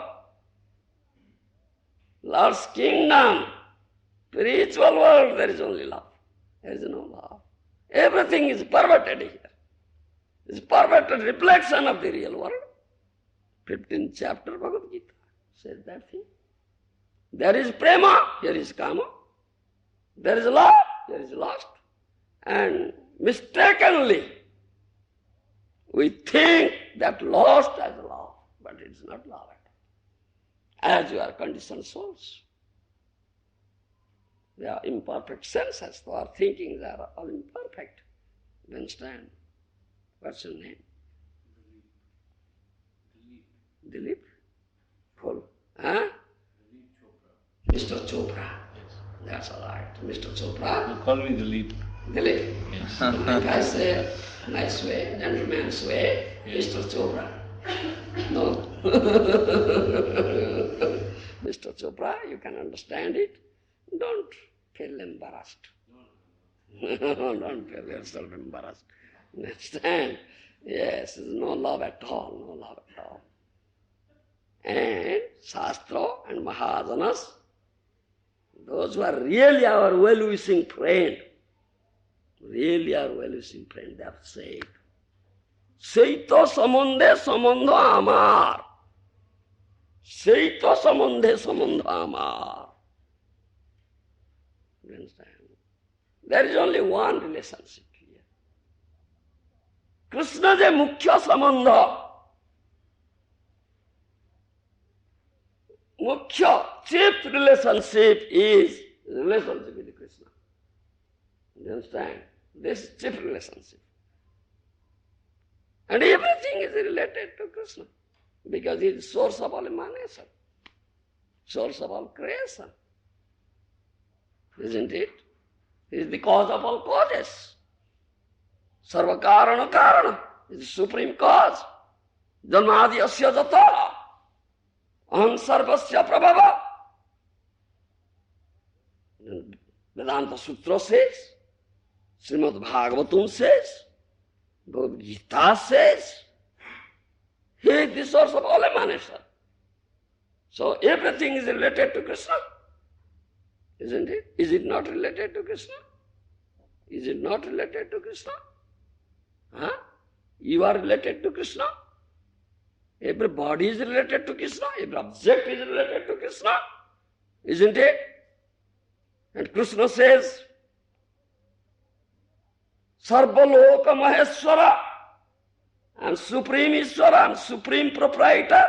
Lord's kingdom. Spiritual world, there is only love. There is no love. Everything is perverted here. It's perverted reflection of the real world. 15th chapter Bhagavad Gita says that thing. There is prema, here is kama. There is love, here is lust. And mistakenly, we think that lust as love, but it is not love at all. As you are conditioned souls. They are imperfect senses, so our thinkings are all imperfect. You understand? What's your name? Dilip? Full. Huh? Mr. Chopra. Yes. That's all right. Mr. Chopra. You call me Dilip. Dilip. Yes. Like I say, nice way, gentleman's way, yes. Mr. Chopra. No. Mr. Chopra, you can understand it. Don't feel embarrassed. Don't feel yourself embarrassed. Understand? Yes, there's no love at all, And Shastra and Mahajanas, those who are really our well-wishing friend, they have said, Seito samandhe samandha amar. Seito samandhe samandha amar. You understand? There is only one relationship here. Krishna je mukhya samandha. Mukhya, chief relationship is relationship with Krishna. You understand? This is chief relationship. And everything is related to Krishna because he is source of all emanation, source of all creation. Isn't it? He is the cause of all causes. Sarva karana karana is the supreme cause. Janmadi asya jata. Aham sarvasya prabhava. Vedanta Sutra says, Srimad Bhagavatam says, Gita says, he is the source of all emanation. So everything is related to Krishna. Isn't it? Is it not related to Krishna? Is it not related to Krishna? Huh? You are related to Krishna. Every body is related to Krishna. Every object is related to Krishna. Isn't it? And Krishna says, Sarvaloka Maheshwara. I am Supreme Ishwara, I am Supreme Proprietor.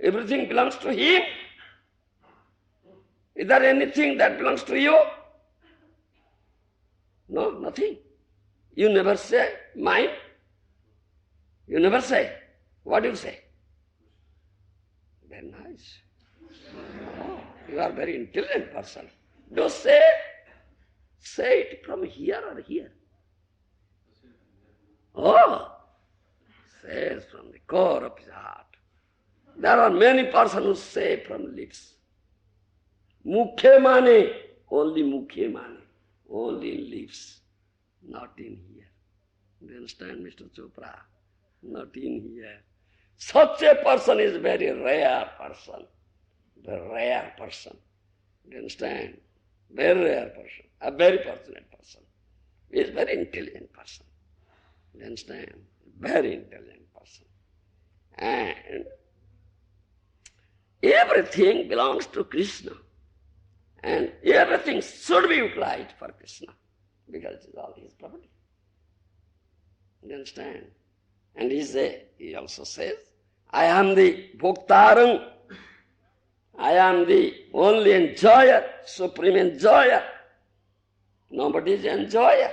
Everything belongs to Him. Is there anything that belongs to you? No, nothing. You never say mine. You never say. What do you say? Very nice. Oh, you are a very intelligent person. Do say it from here or here. Oh, says from the core of his heart. There are many persons who say from lips. Mukhe mane, only in lips, not in here. Do you understand, Mr. Chopra? Not in here. Such a person is very rare person. The rare person. Do you understand? Very rare person. A very fortunate person. He is very intelligent person. Do you understand? Very intelligent person. And everything belongs to Krishna. And everything should be utilized for Krishna. Because it is all his property. You understand? And he also says, I am the Bhoktarang. I am the only enjoyer, supreme enjoyer. Nobody is enjoyer.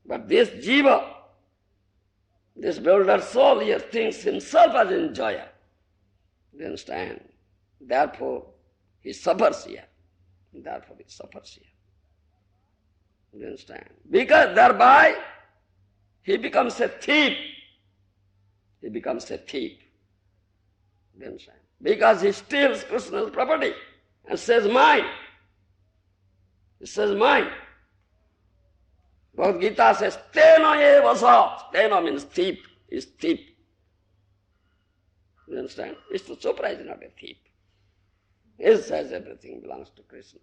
But this jiva, this builder soul here, thinks himself as enjoyer. You understand? Therefore, he suffers here. Therefore, he suffers here. You understand? Because thereby, he becomes a thief. He becomes a thief. You understand? Because he steals Krishna's property and says, mine. He says, mine. Bhagavad Gita says, Teno eva sa. Teno means thief. Is thief. You understand? Mr. Chopra is not a thief. He says everything belongs to Krishna.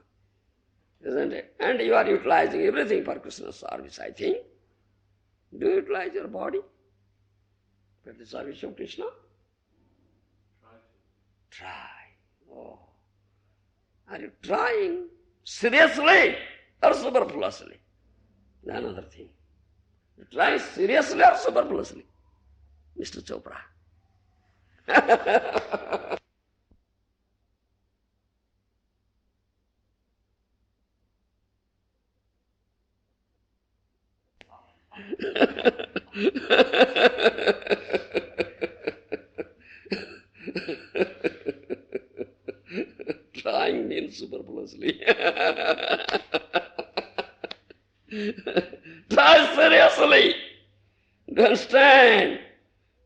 Isn't it? And you are utilizing everything for Krishna's service, I think. Do you utilize your body for the service of Krishna? Try. Oh. Are you trying seriously or superfluously? Another thing. You try seriously or superfluously? Mr. Chopra. Trying means superfluously. Try seriously. Understand?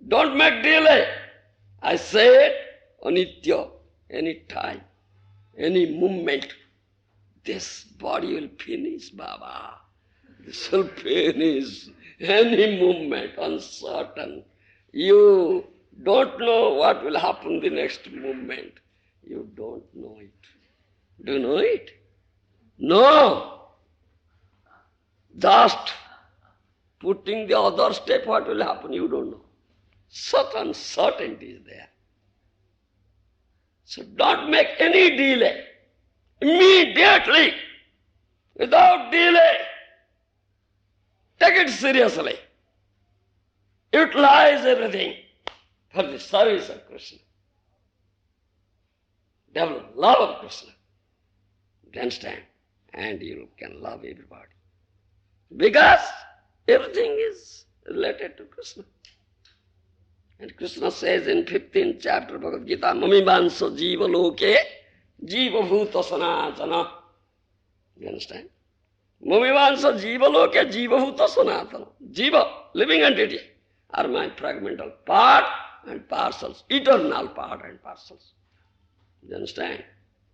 Don't make delay. I say it anitya, any time, any movement. This body will finish, Baba. This will finish. Any movement, uncertain. You don't know what will happen the next moment. You don't know it. Do you know it? No. Just putting the other step, what will happen, you don't know. Such uncertainty is there. So don't make any delay. Immediately, without delay, take it seriously. Utilize everything for the service of Krishna. Develop love of Krishna. You understand? And you can love everybody. Because everything is related to Krishna. And Krishna says in 15th chapter of Bhagavad Gita, Mamivansa jiva loke jiva bhuta sanatana. You understand? Mamivansa jiva loke jiva bhuta sanatana. Jiva, living entity, are my fragmental part and parcels, eternal part and parcels. You understand?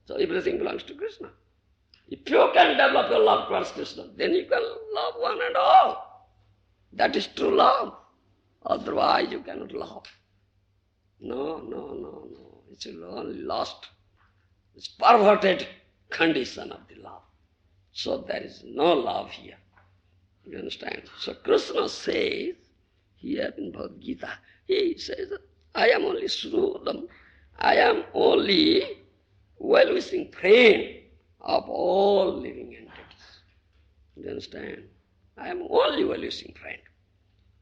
So everything belongs to Krishna. If you can develop your love towards Krishna, then you can love one and all. That is true love. Otherwise you cannot love. No. It's only lost. It's perverted condition of the love. So there is no love here. You understand? So Krishna says here in Bhagavad Gita, he says, I am only Srudam. I am only well-wishing friend of all living entities. You understand? I am only well-wishing friend.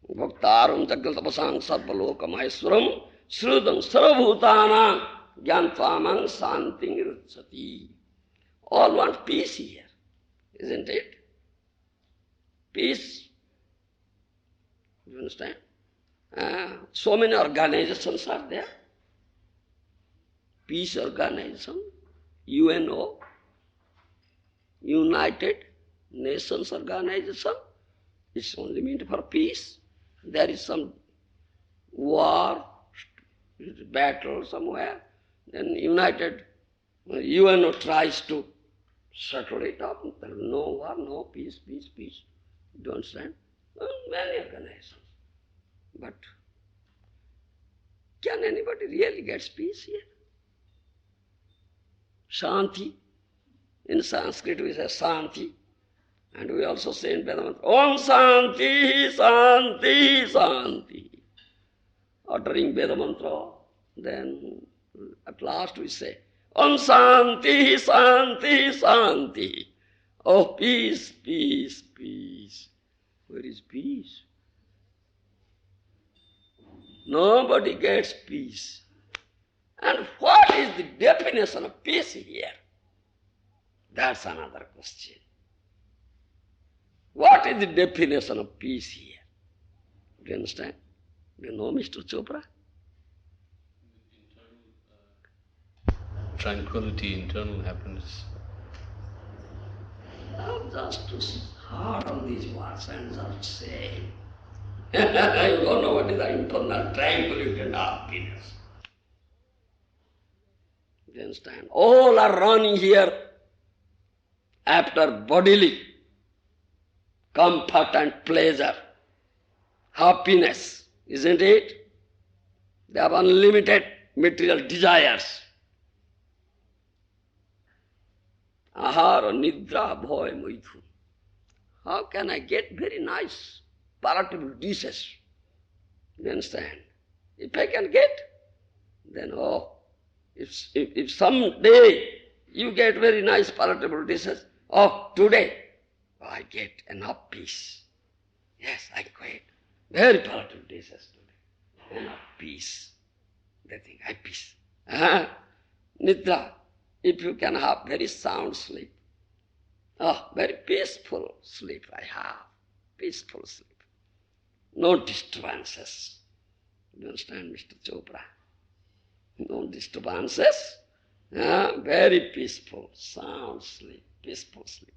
Bhaktaram jagatapasang sarvalokamayaswaram srudam sarvabhutanam jnantvamang santing rutsati. All want peace here, isn't it? Peace. You understand? So many organizations are there. Peace organization, UNO, United Nations Organization. It's only meant for peace. There is some war, battle somewhere. Then United UNO tries to settle it up. There is no war, no peace. You understand? Many organizations. But can anybody really get peace here? Shanti. In Sanskrit we say Shanti. And we also say in Vedanta, Om Shanti, Shanti, Shanti. Uttering Veda mantra, then at last we say, Om Shanti, Shanti, Shanti. Oh, peace, peace, peace. Where is peace? Nobody gets peace. And what is the definition of peace here? That's another question. What is the definition of peace here? Do you understand? Do you know Mr. Chopra? Tranquility, internal happiness. Now just to heard all these words and just say, you don't know what is the internal tranquility and happiness. You understand? All are running here after bodily comfort and pleasure, happiness, isn't it? They have unlimited material desires. Ahara, nidra, bhoy, maithun. How can I get very nice, palatable dishes? You understand? If I can get, then if some day you get very nice, palatable dishes, today, I get enough peace. Yes, I get very palatable dishes today. Enough peace. They think, I peace. Nidra, if you can have very sound sleep. Very peaceful sleep I have. Peaceful sleep. No disturbances. You understand, Mr. Chopra? No disturbances. Very peaceful, sound sleep, peaceful sleep.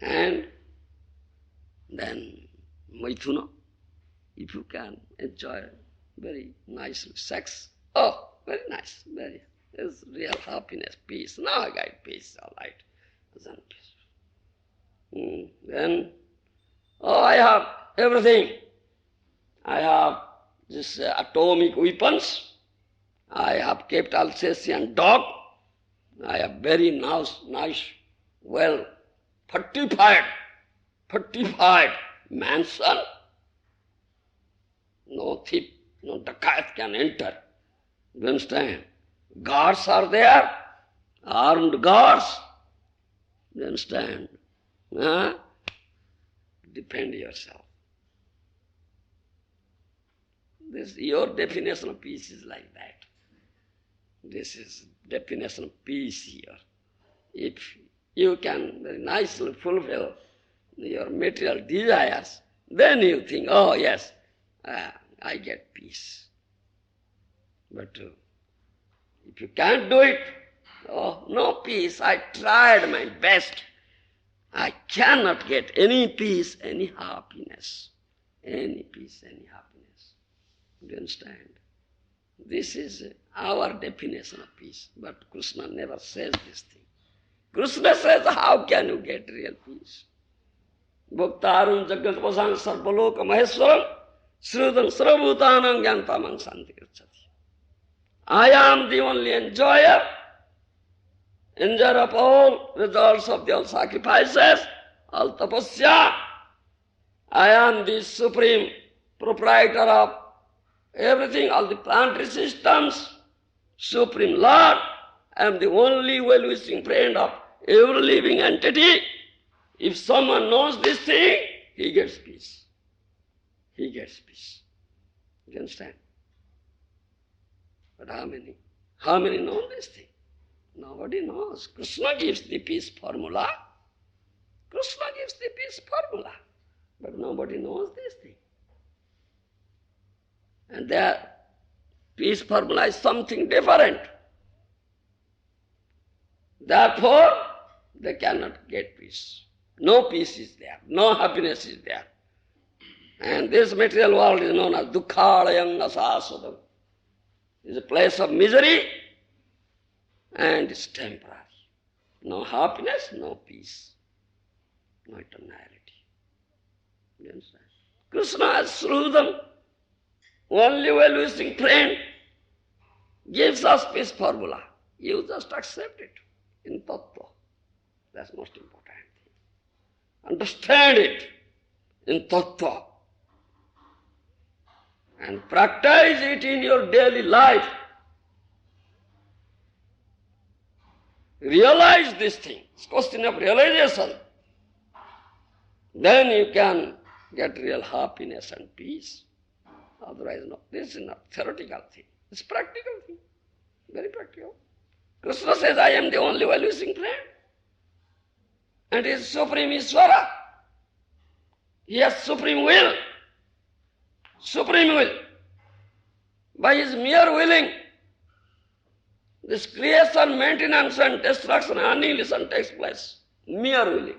And then Maithuna, if you can enjoy very nicely sex. Very nice, very. It's real happiness, peace. Now I got peace, all right. Then peace. Then, I have everything. I have this atomic weapons. I have kept Alsatian dog. I have very nice, well fortified mansion. No thief, no dacoit can enter. You understand? Guards are there, armed guards. You understand? Defend yourself. Your definition of peace is like that. This is definition of peace here. If you can very nicely fulfill your material desires, then you think, yes, I get peace. But if you can't do it, no peace. I tried my best. I cannot get any peace, any happiness. Any peace, any happiness. Do you understand? This is our definition of peace. But Krishna never says this thing. Krishna says, how can you get real peace? Bhaktarum jagat vasan sarvaloka maheswaram srudam sarvabhutanam gyantamang santi gacchati. I am the only enjoyer of all results of the all sacrifices, all tapasya. I am the supreme proprietor of everything, all the planetary systems, supreme Lord. I am the only well-wishing friend of every living entity. If someone knows this thing, he gets peace. He gets peace. You understand? But how many know this thing? Nobody knows. Krishna gives the peace formula. Krishna gives the peace formula. But nobody knows this thing. And their peace formula is something different. Therefore, they cannot get peace. No peace is there. No happiness is there. And this material world is known as dukkhalayam asasudam. It's a place of misery and it's temporary. No happiness, no peace, no eternality. You understand? Krishna has Srudam, only well-wishing friend, gives us peace formula. You just accept it in tattva. That's most important thing. Understand it in tattva and practice it in your daily life. Realize this thing. It's a question of realization. Then you can get real happiness and peace. Otherwise, no. This is not theoretical thing. It's practical thing. Very practical. Krishna says, I am the only well-wishing friend. And he is Supreme Ishvara. He has supreme will. Supreme will. By his mere willing, this creation, maintenance and destruction, annihilation takes place. Mere willing.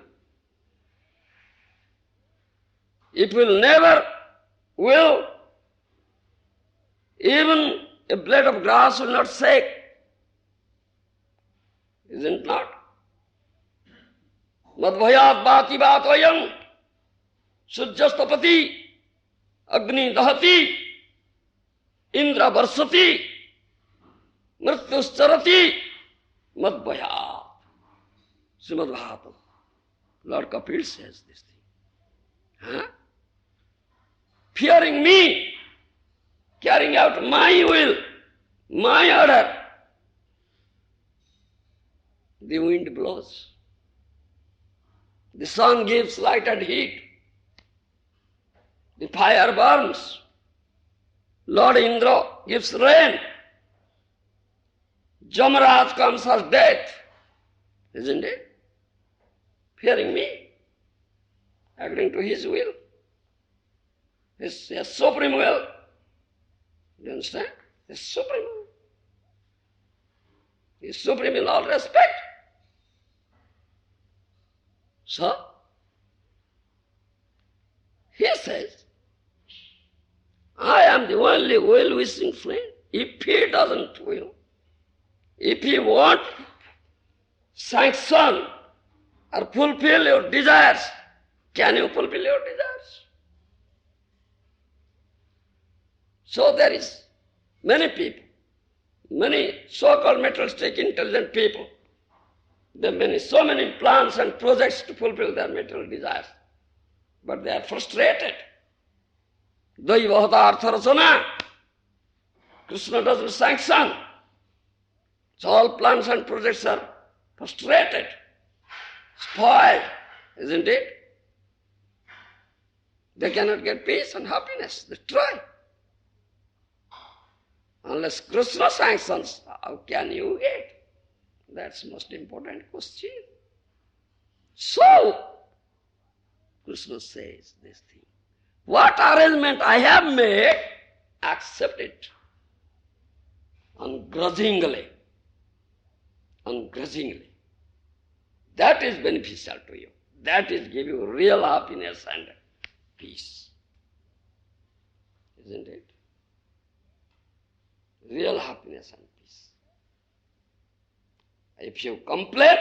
If will never will, even a blade of grass will not shake. Isn't it not? Madhvayat bhati bhatvayam sujjastapati agni dahati indra varsati mrityuscharati madhvayat. Srimad Bhagavatam. Lord Kapil says this thing. Huh? Fearing me, carrying out my will, my order, the wind blows. The sun gives light and heat. The fire burns. Lord Indra gives rain. Jamaraj comes as death. Isn't it? Fearing me, according to his will. His supreme will. You understand? His supreme will. He is supreme in all respect. So, he says, I am the only well-wishing friend. If he doesn't will, if he won't sanction or fulfill your desires, can you fulfill your desires? So there is many people, many so-called materialistic, intelligent people. There are so many plans and projects to fulfill their material desires. But they are frustrated. Daivahata artha rachana. Krishna doesn't sanction. So all plans and projects are frustrated, spoiled, isn't it? They cannot get peace and happiness. They try. Unless Krishna sanctions, how can you get? That's the most important question. So, Krishna says this thing. What arrangement I have made, accept it. Ungrudgingly. Ungrudgingly. That is beneficial to you. That is give you real happiness and peace. Isn't it? Real happiness and peace. If you complain,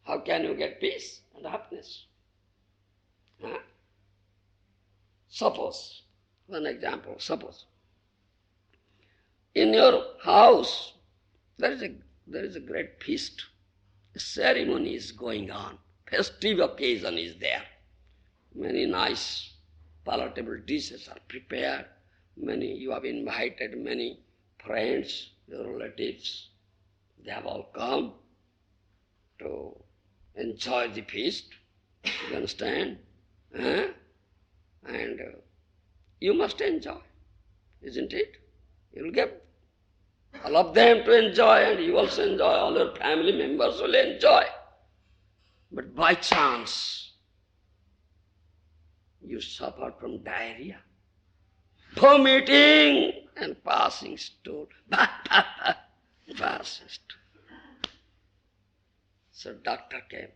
how can you get peace and happiness? Huh? Suppose, one example, suppose, in your house there is a great feast. A ceremony is going on. Festive occasion is there. Many nice, palatable dishes are prepared. You have invited many friends, your relatives. They have all come to enjoy the feast. You understand? Huh? And you must enjoy, isn't it? You'll get all of them to enjoy, and you also enjoy, all your family members will enjoy. But by chance, you suffer from diarrhea, vomiting and passing stool. Passing stool. So doctor came.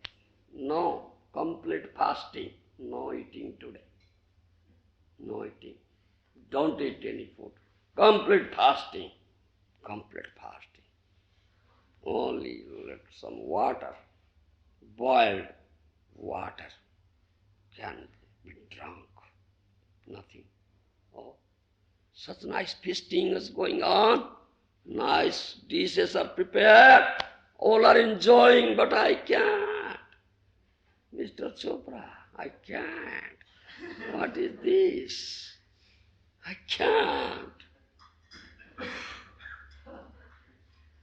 No, complete fasting. No eating today. No eating. Don't eat any food. Complete fasting. Complete fasting. Only let some water, boiled water, can drunk, nothing. Oh, such nice feasting is going on, nice dishes are prepared, all are enjoying, but I can't. Mr. Chopra, I can't. What is this? I can't.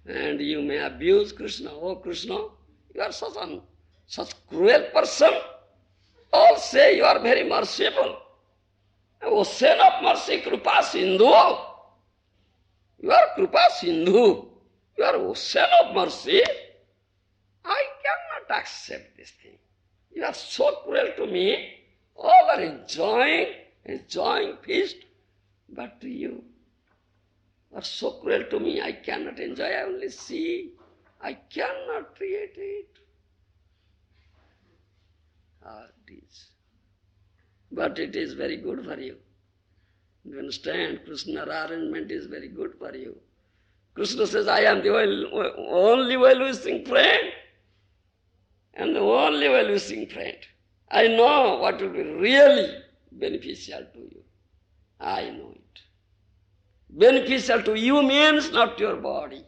And you may abuse Krishna. Oh Krishna, you are such cruel person. All say you are very merciful. Ocean of mercy, Krupa Sindhu. You are Krupa Sindhu. You are ocean of mercy. I cannot accept this thing. You are so cruel to me. All are enjoying feast. But you are so cruel to me. I cannot enjoy. I only see. I cannot create it. It is. But it is very good for you. You understand? Krishna's arrangement is very good for you. Krishna says, I am the only well-wishing friend. And the only well-wishing friend. I know what will be really beneficial to you. I know it. Beneficial to you means not your body.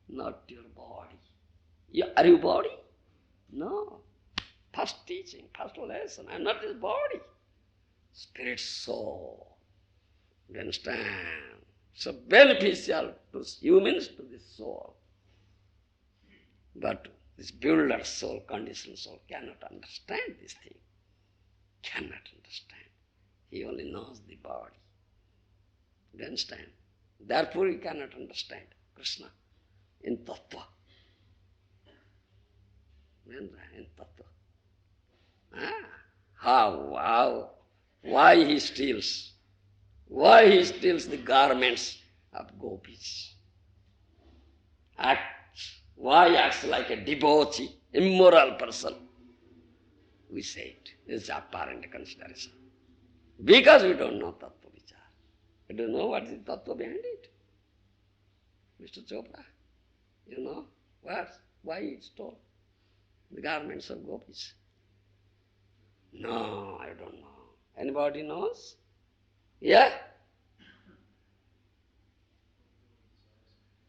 Not your body. Are you body? No. First teaching, first lesson. I am not this body. Spirit soul. You understand? So beneficial to you means to the soul. But this builder soul, conditioned soul cannot understand this thing. Cannot understand. He only knows the body. You understand? Therefore he cannot understand Krishna in tattva. In tattva. Why he steals? Why he steals the garments of gopis? Why acts like a debauchee, immoral person? We say it. It's apparent consideration. Because we don't know tattva vichar. We don't know what is the tattva behind it. Mr. Chopra, you know why he stole the garments of gopis? No, I don't know. Anybody knows? Yeah?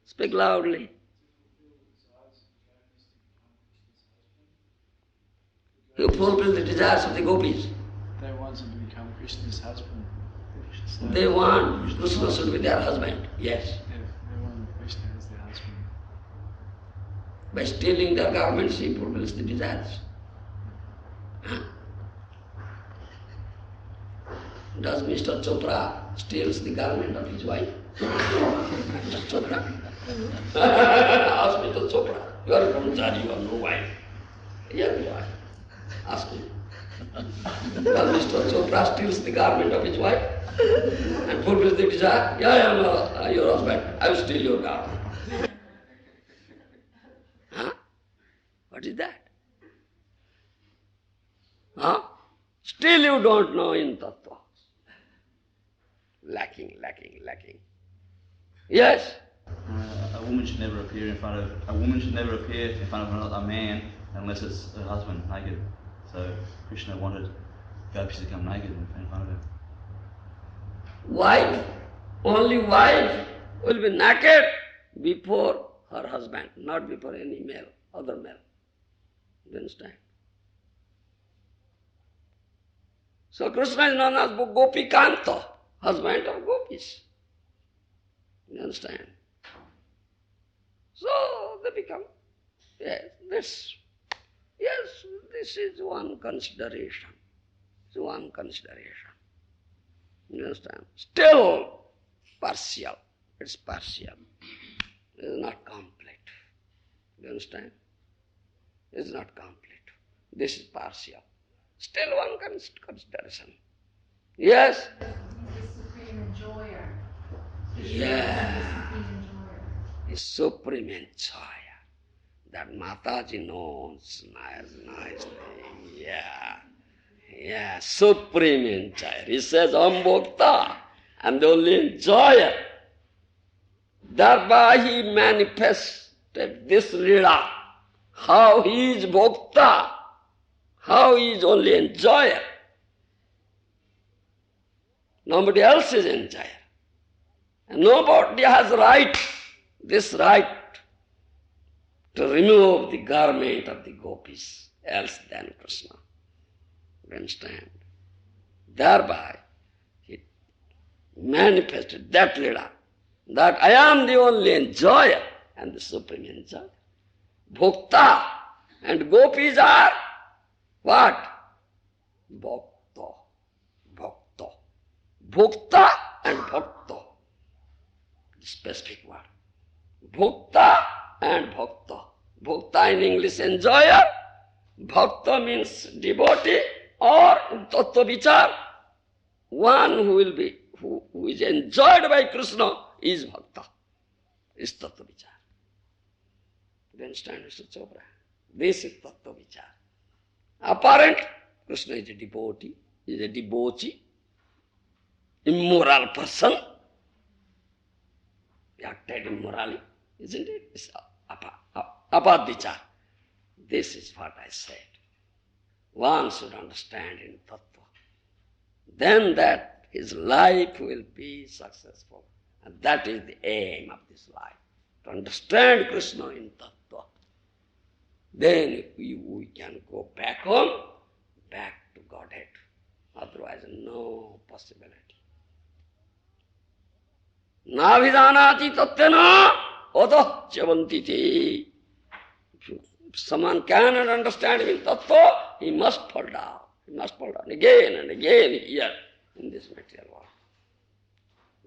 Speak loudly. Who fulfills the desires of the gopis? They want him to become Krishna's husband. So they want Krishna should be their husband. Yes. They want Krishna as their husband. By stealing their garments, he fulfills the desires. Huh? Does Mr. Chopra steals the garment of his wife? Mr. Chopra? Ask Mr. Chopra. You are a brahmachari, you have no wife. You have no wife. Ask him. Does Mr. Chopra steals the garment of his wife and fulfills the desire? Yeah, I am your husband. I will steal your garment. Huh? What is that? Huh? Still you don't know in tattva. Lacking. Yes? A woman should never appear in front of a man unless it's her husband naked. So Krishna wanted gopis to come naked in front of him. Wife, only wife will be naked before her husband, not before any male, other male. You understand? So Krishna is known as Gopikanta, husband of gopis. You understand? So they become, this is one consideration. It's one consideration. You understand? Still partial. It's partial. It is not complete. You understand? It's not complete. This is partial. Still one consideration. Yes? He's the supreme enjoyer. Yeah. He's supreme enjoyer. That Mataji knows nice thing. Yeah, supreme enjoyer. He says, Am Bhokta, I'm the only enjoyer. Thereby he manifested this Lila. How he is Bhokta, how he is only enjoyer. Nobody else is enjoyer. And nobody has this right to remove the garment of the gopis, else than Krishna. You understand? Thereby, he manifested that Leela, that I am the only enjoyer and the supreme enjoyer. Bhokta and gopis are what? Bhakta. Bhakta. Bhokta and bhakta. Specific word. Bhokta and bhakta. Bhokta in English enjoyer. Bhakta means devotee or in Tattva Vichar. One who is enjoyed by Krishna is Bhakta, is Tattva Vichar. You understand, Mr. Chopra? This is Tattva Vichar. Apparent, Krishna is a devotee, is a debauchee, immoral person, he acted immorally, isn't it? It's apad-vichar. This is what I said. One should understand in Tattva. Then that his life will be successful. And that is the aim of this life. To understand Krishna in Tattva. Then we can go back home, back to Godhead. Otherwise, no possibility. Navidhanati tattena odah chavantiti. If someone cannot understand him in Tattva, he must fall down. He must fall down again and again here in this material world.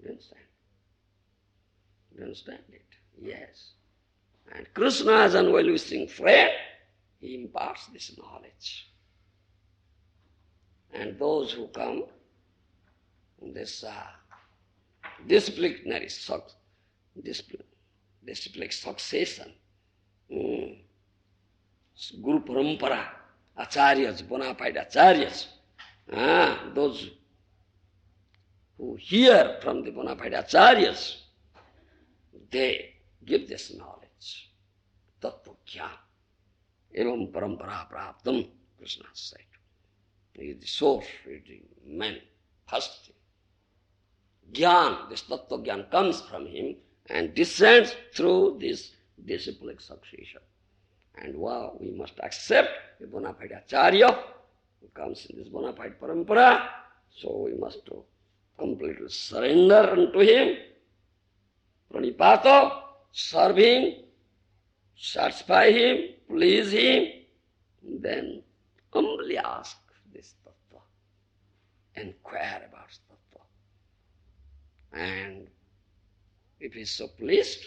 You understand? You understand it? Yes. And Krishna, as an well-wishing friend, he imparts this knowledge. And those who come in this disciplinary succession, Guru Parampara, Acharyas, bona fide Acharyas, those who hear from the bona fide Acharyas, they give this knowledge. Tattva Jnana. Evam Parampara Praptam, Krishna said. He is the source, he is the man, first thing. Jnana, this Tattva Jnana comes from him and descends through this disciplic succession. And wow, we must accept a bona fide Acharya who comes in this bona fide parampara. So we must completely surrender unto him, pranipata, serve him, satisfy him, please him, then humbly ask this tattva, inquire about tattva. And if he is so pleased,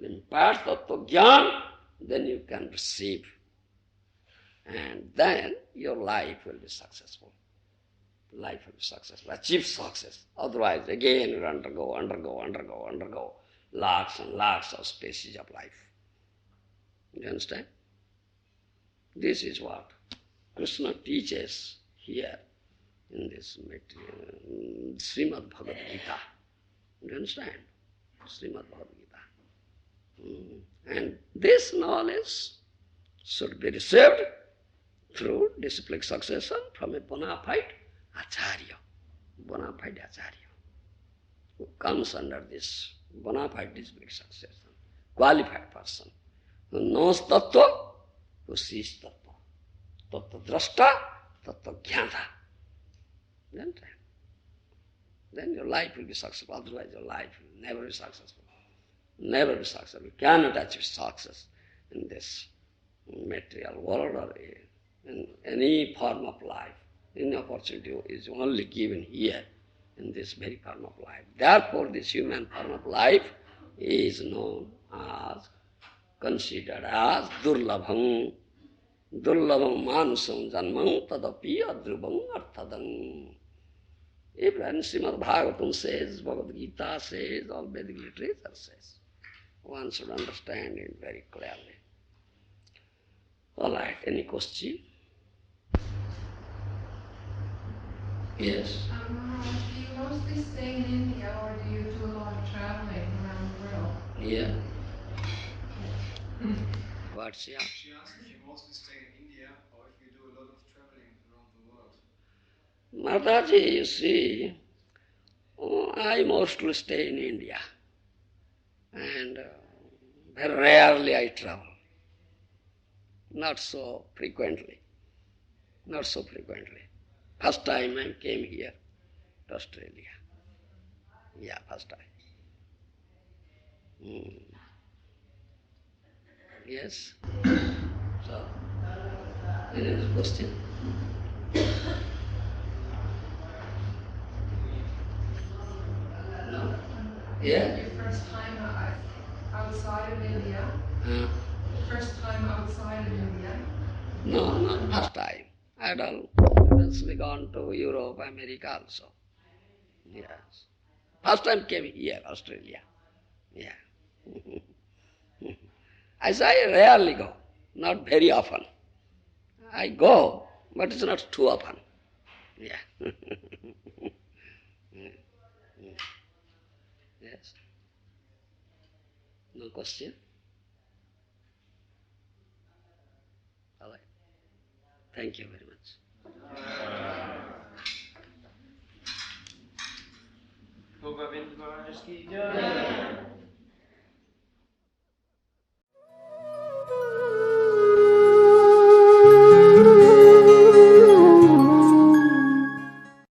impart tattva jnana, then you can receive. And then your life will be successful. Life will be successful, achieve success. Otherwise, again, you undergo lakhs and lakhs of species of life. You understand? This is what Krishna teaches here in this Srimad Bhagavad Gita. You understand? Srimad Bhagavad Gita. And this knowledge should be received through disciplic succession from a bona fide Acharya, who comes under this bona fide disciplic succession, qualified person, who knows tattva, who sees tattva, tattva drashta, tattva jnana. Then your life will be successful, otherwise your life will never be successful. Never be successful. You cannot achieve success in this material world or in any form of life. Any opportunity is only given here in this very form of life. Therefore, this human form of life is known as, considered as durlabham. Durlabham manusam janmam tadapi adrubam arthadam. Even Srimad Bhagavatam says, Bhagavad Gita says, all Vedic literature says. One should understand it very clearly. All right, any question? Yes. Maharaj, do you mostly stay in India or do you do a lot of traveling around the world? Yeah. What's yeah? She asked if you mostly stay in India or if you do a lot of traveling around the world. Mataji, you see, I mostly stay in India, and very rarely I travel. Not so frequently. Not so frequently. First time I came here to Australia. Yeah, first time. Yes. So, any other question? No? Yeah? Your first time outside of India? Uh, First time outside of India? no, not first time. I don't previously gone to Europe, America also. Yes. First time came here, Australia. Yeah. I say I rarely go, not very often. I go, but it's not too often. Yeah. Yes. No question? All right. Thank you very much. Govinda Maharaj ki jai.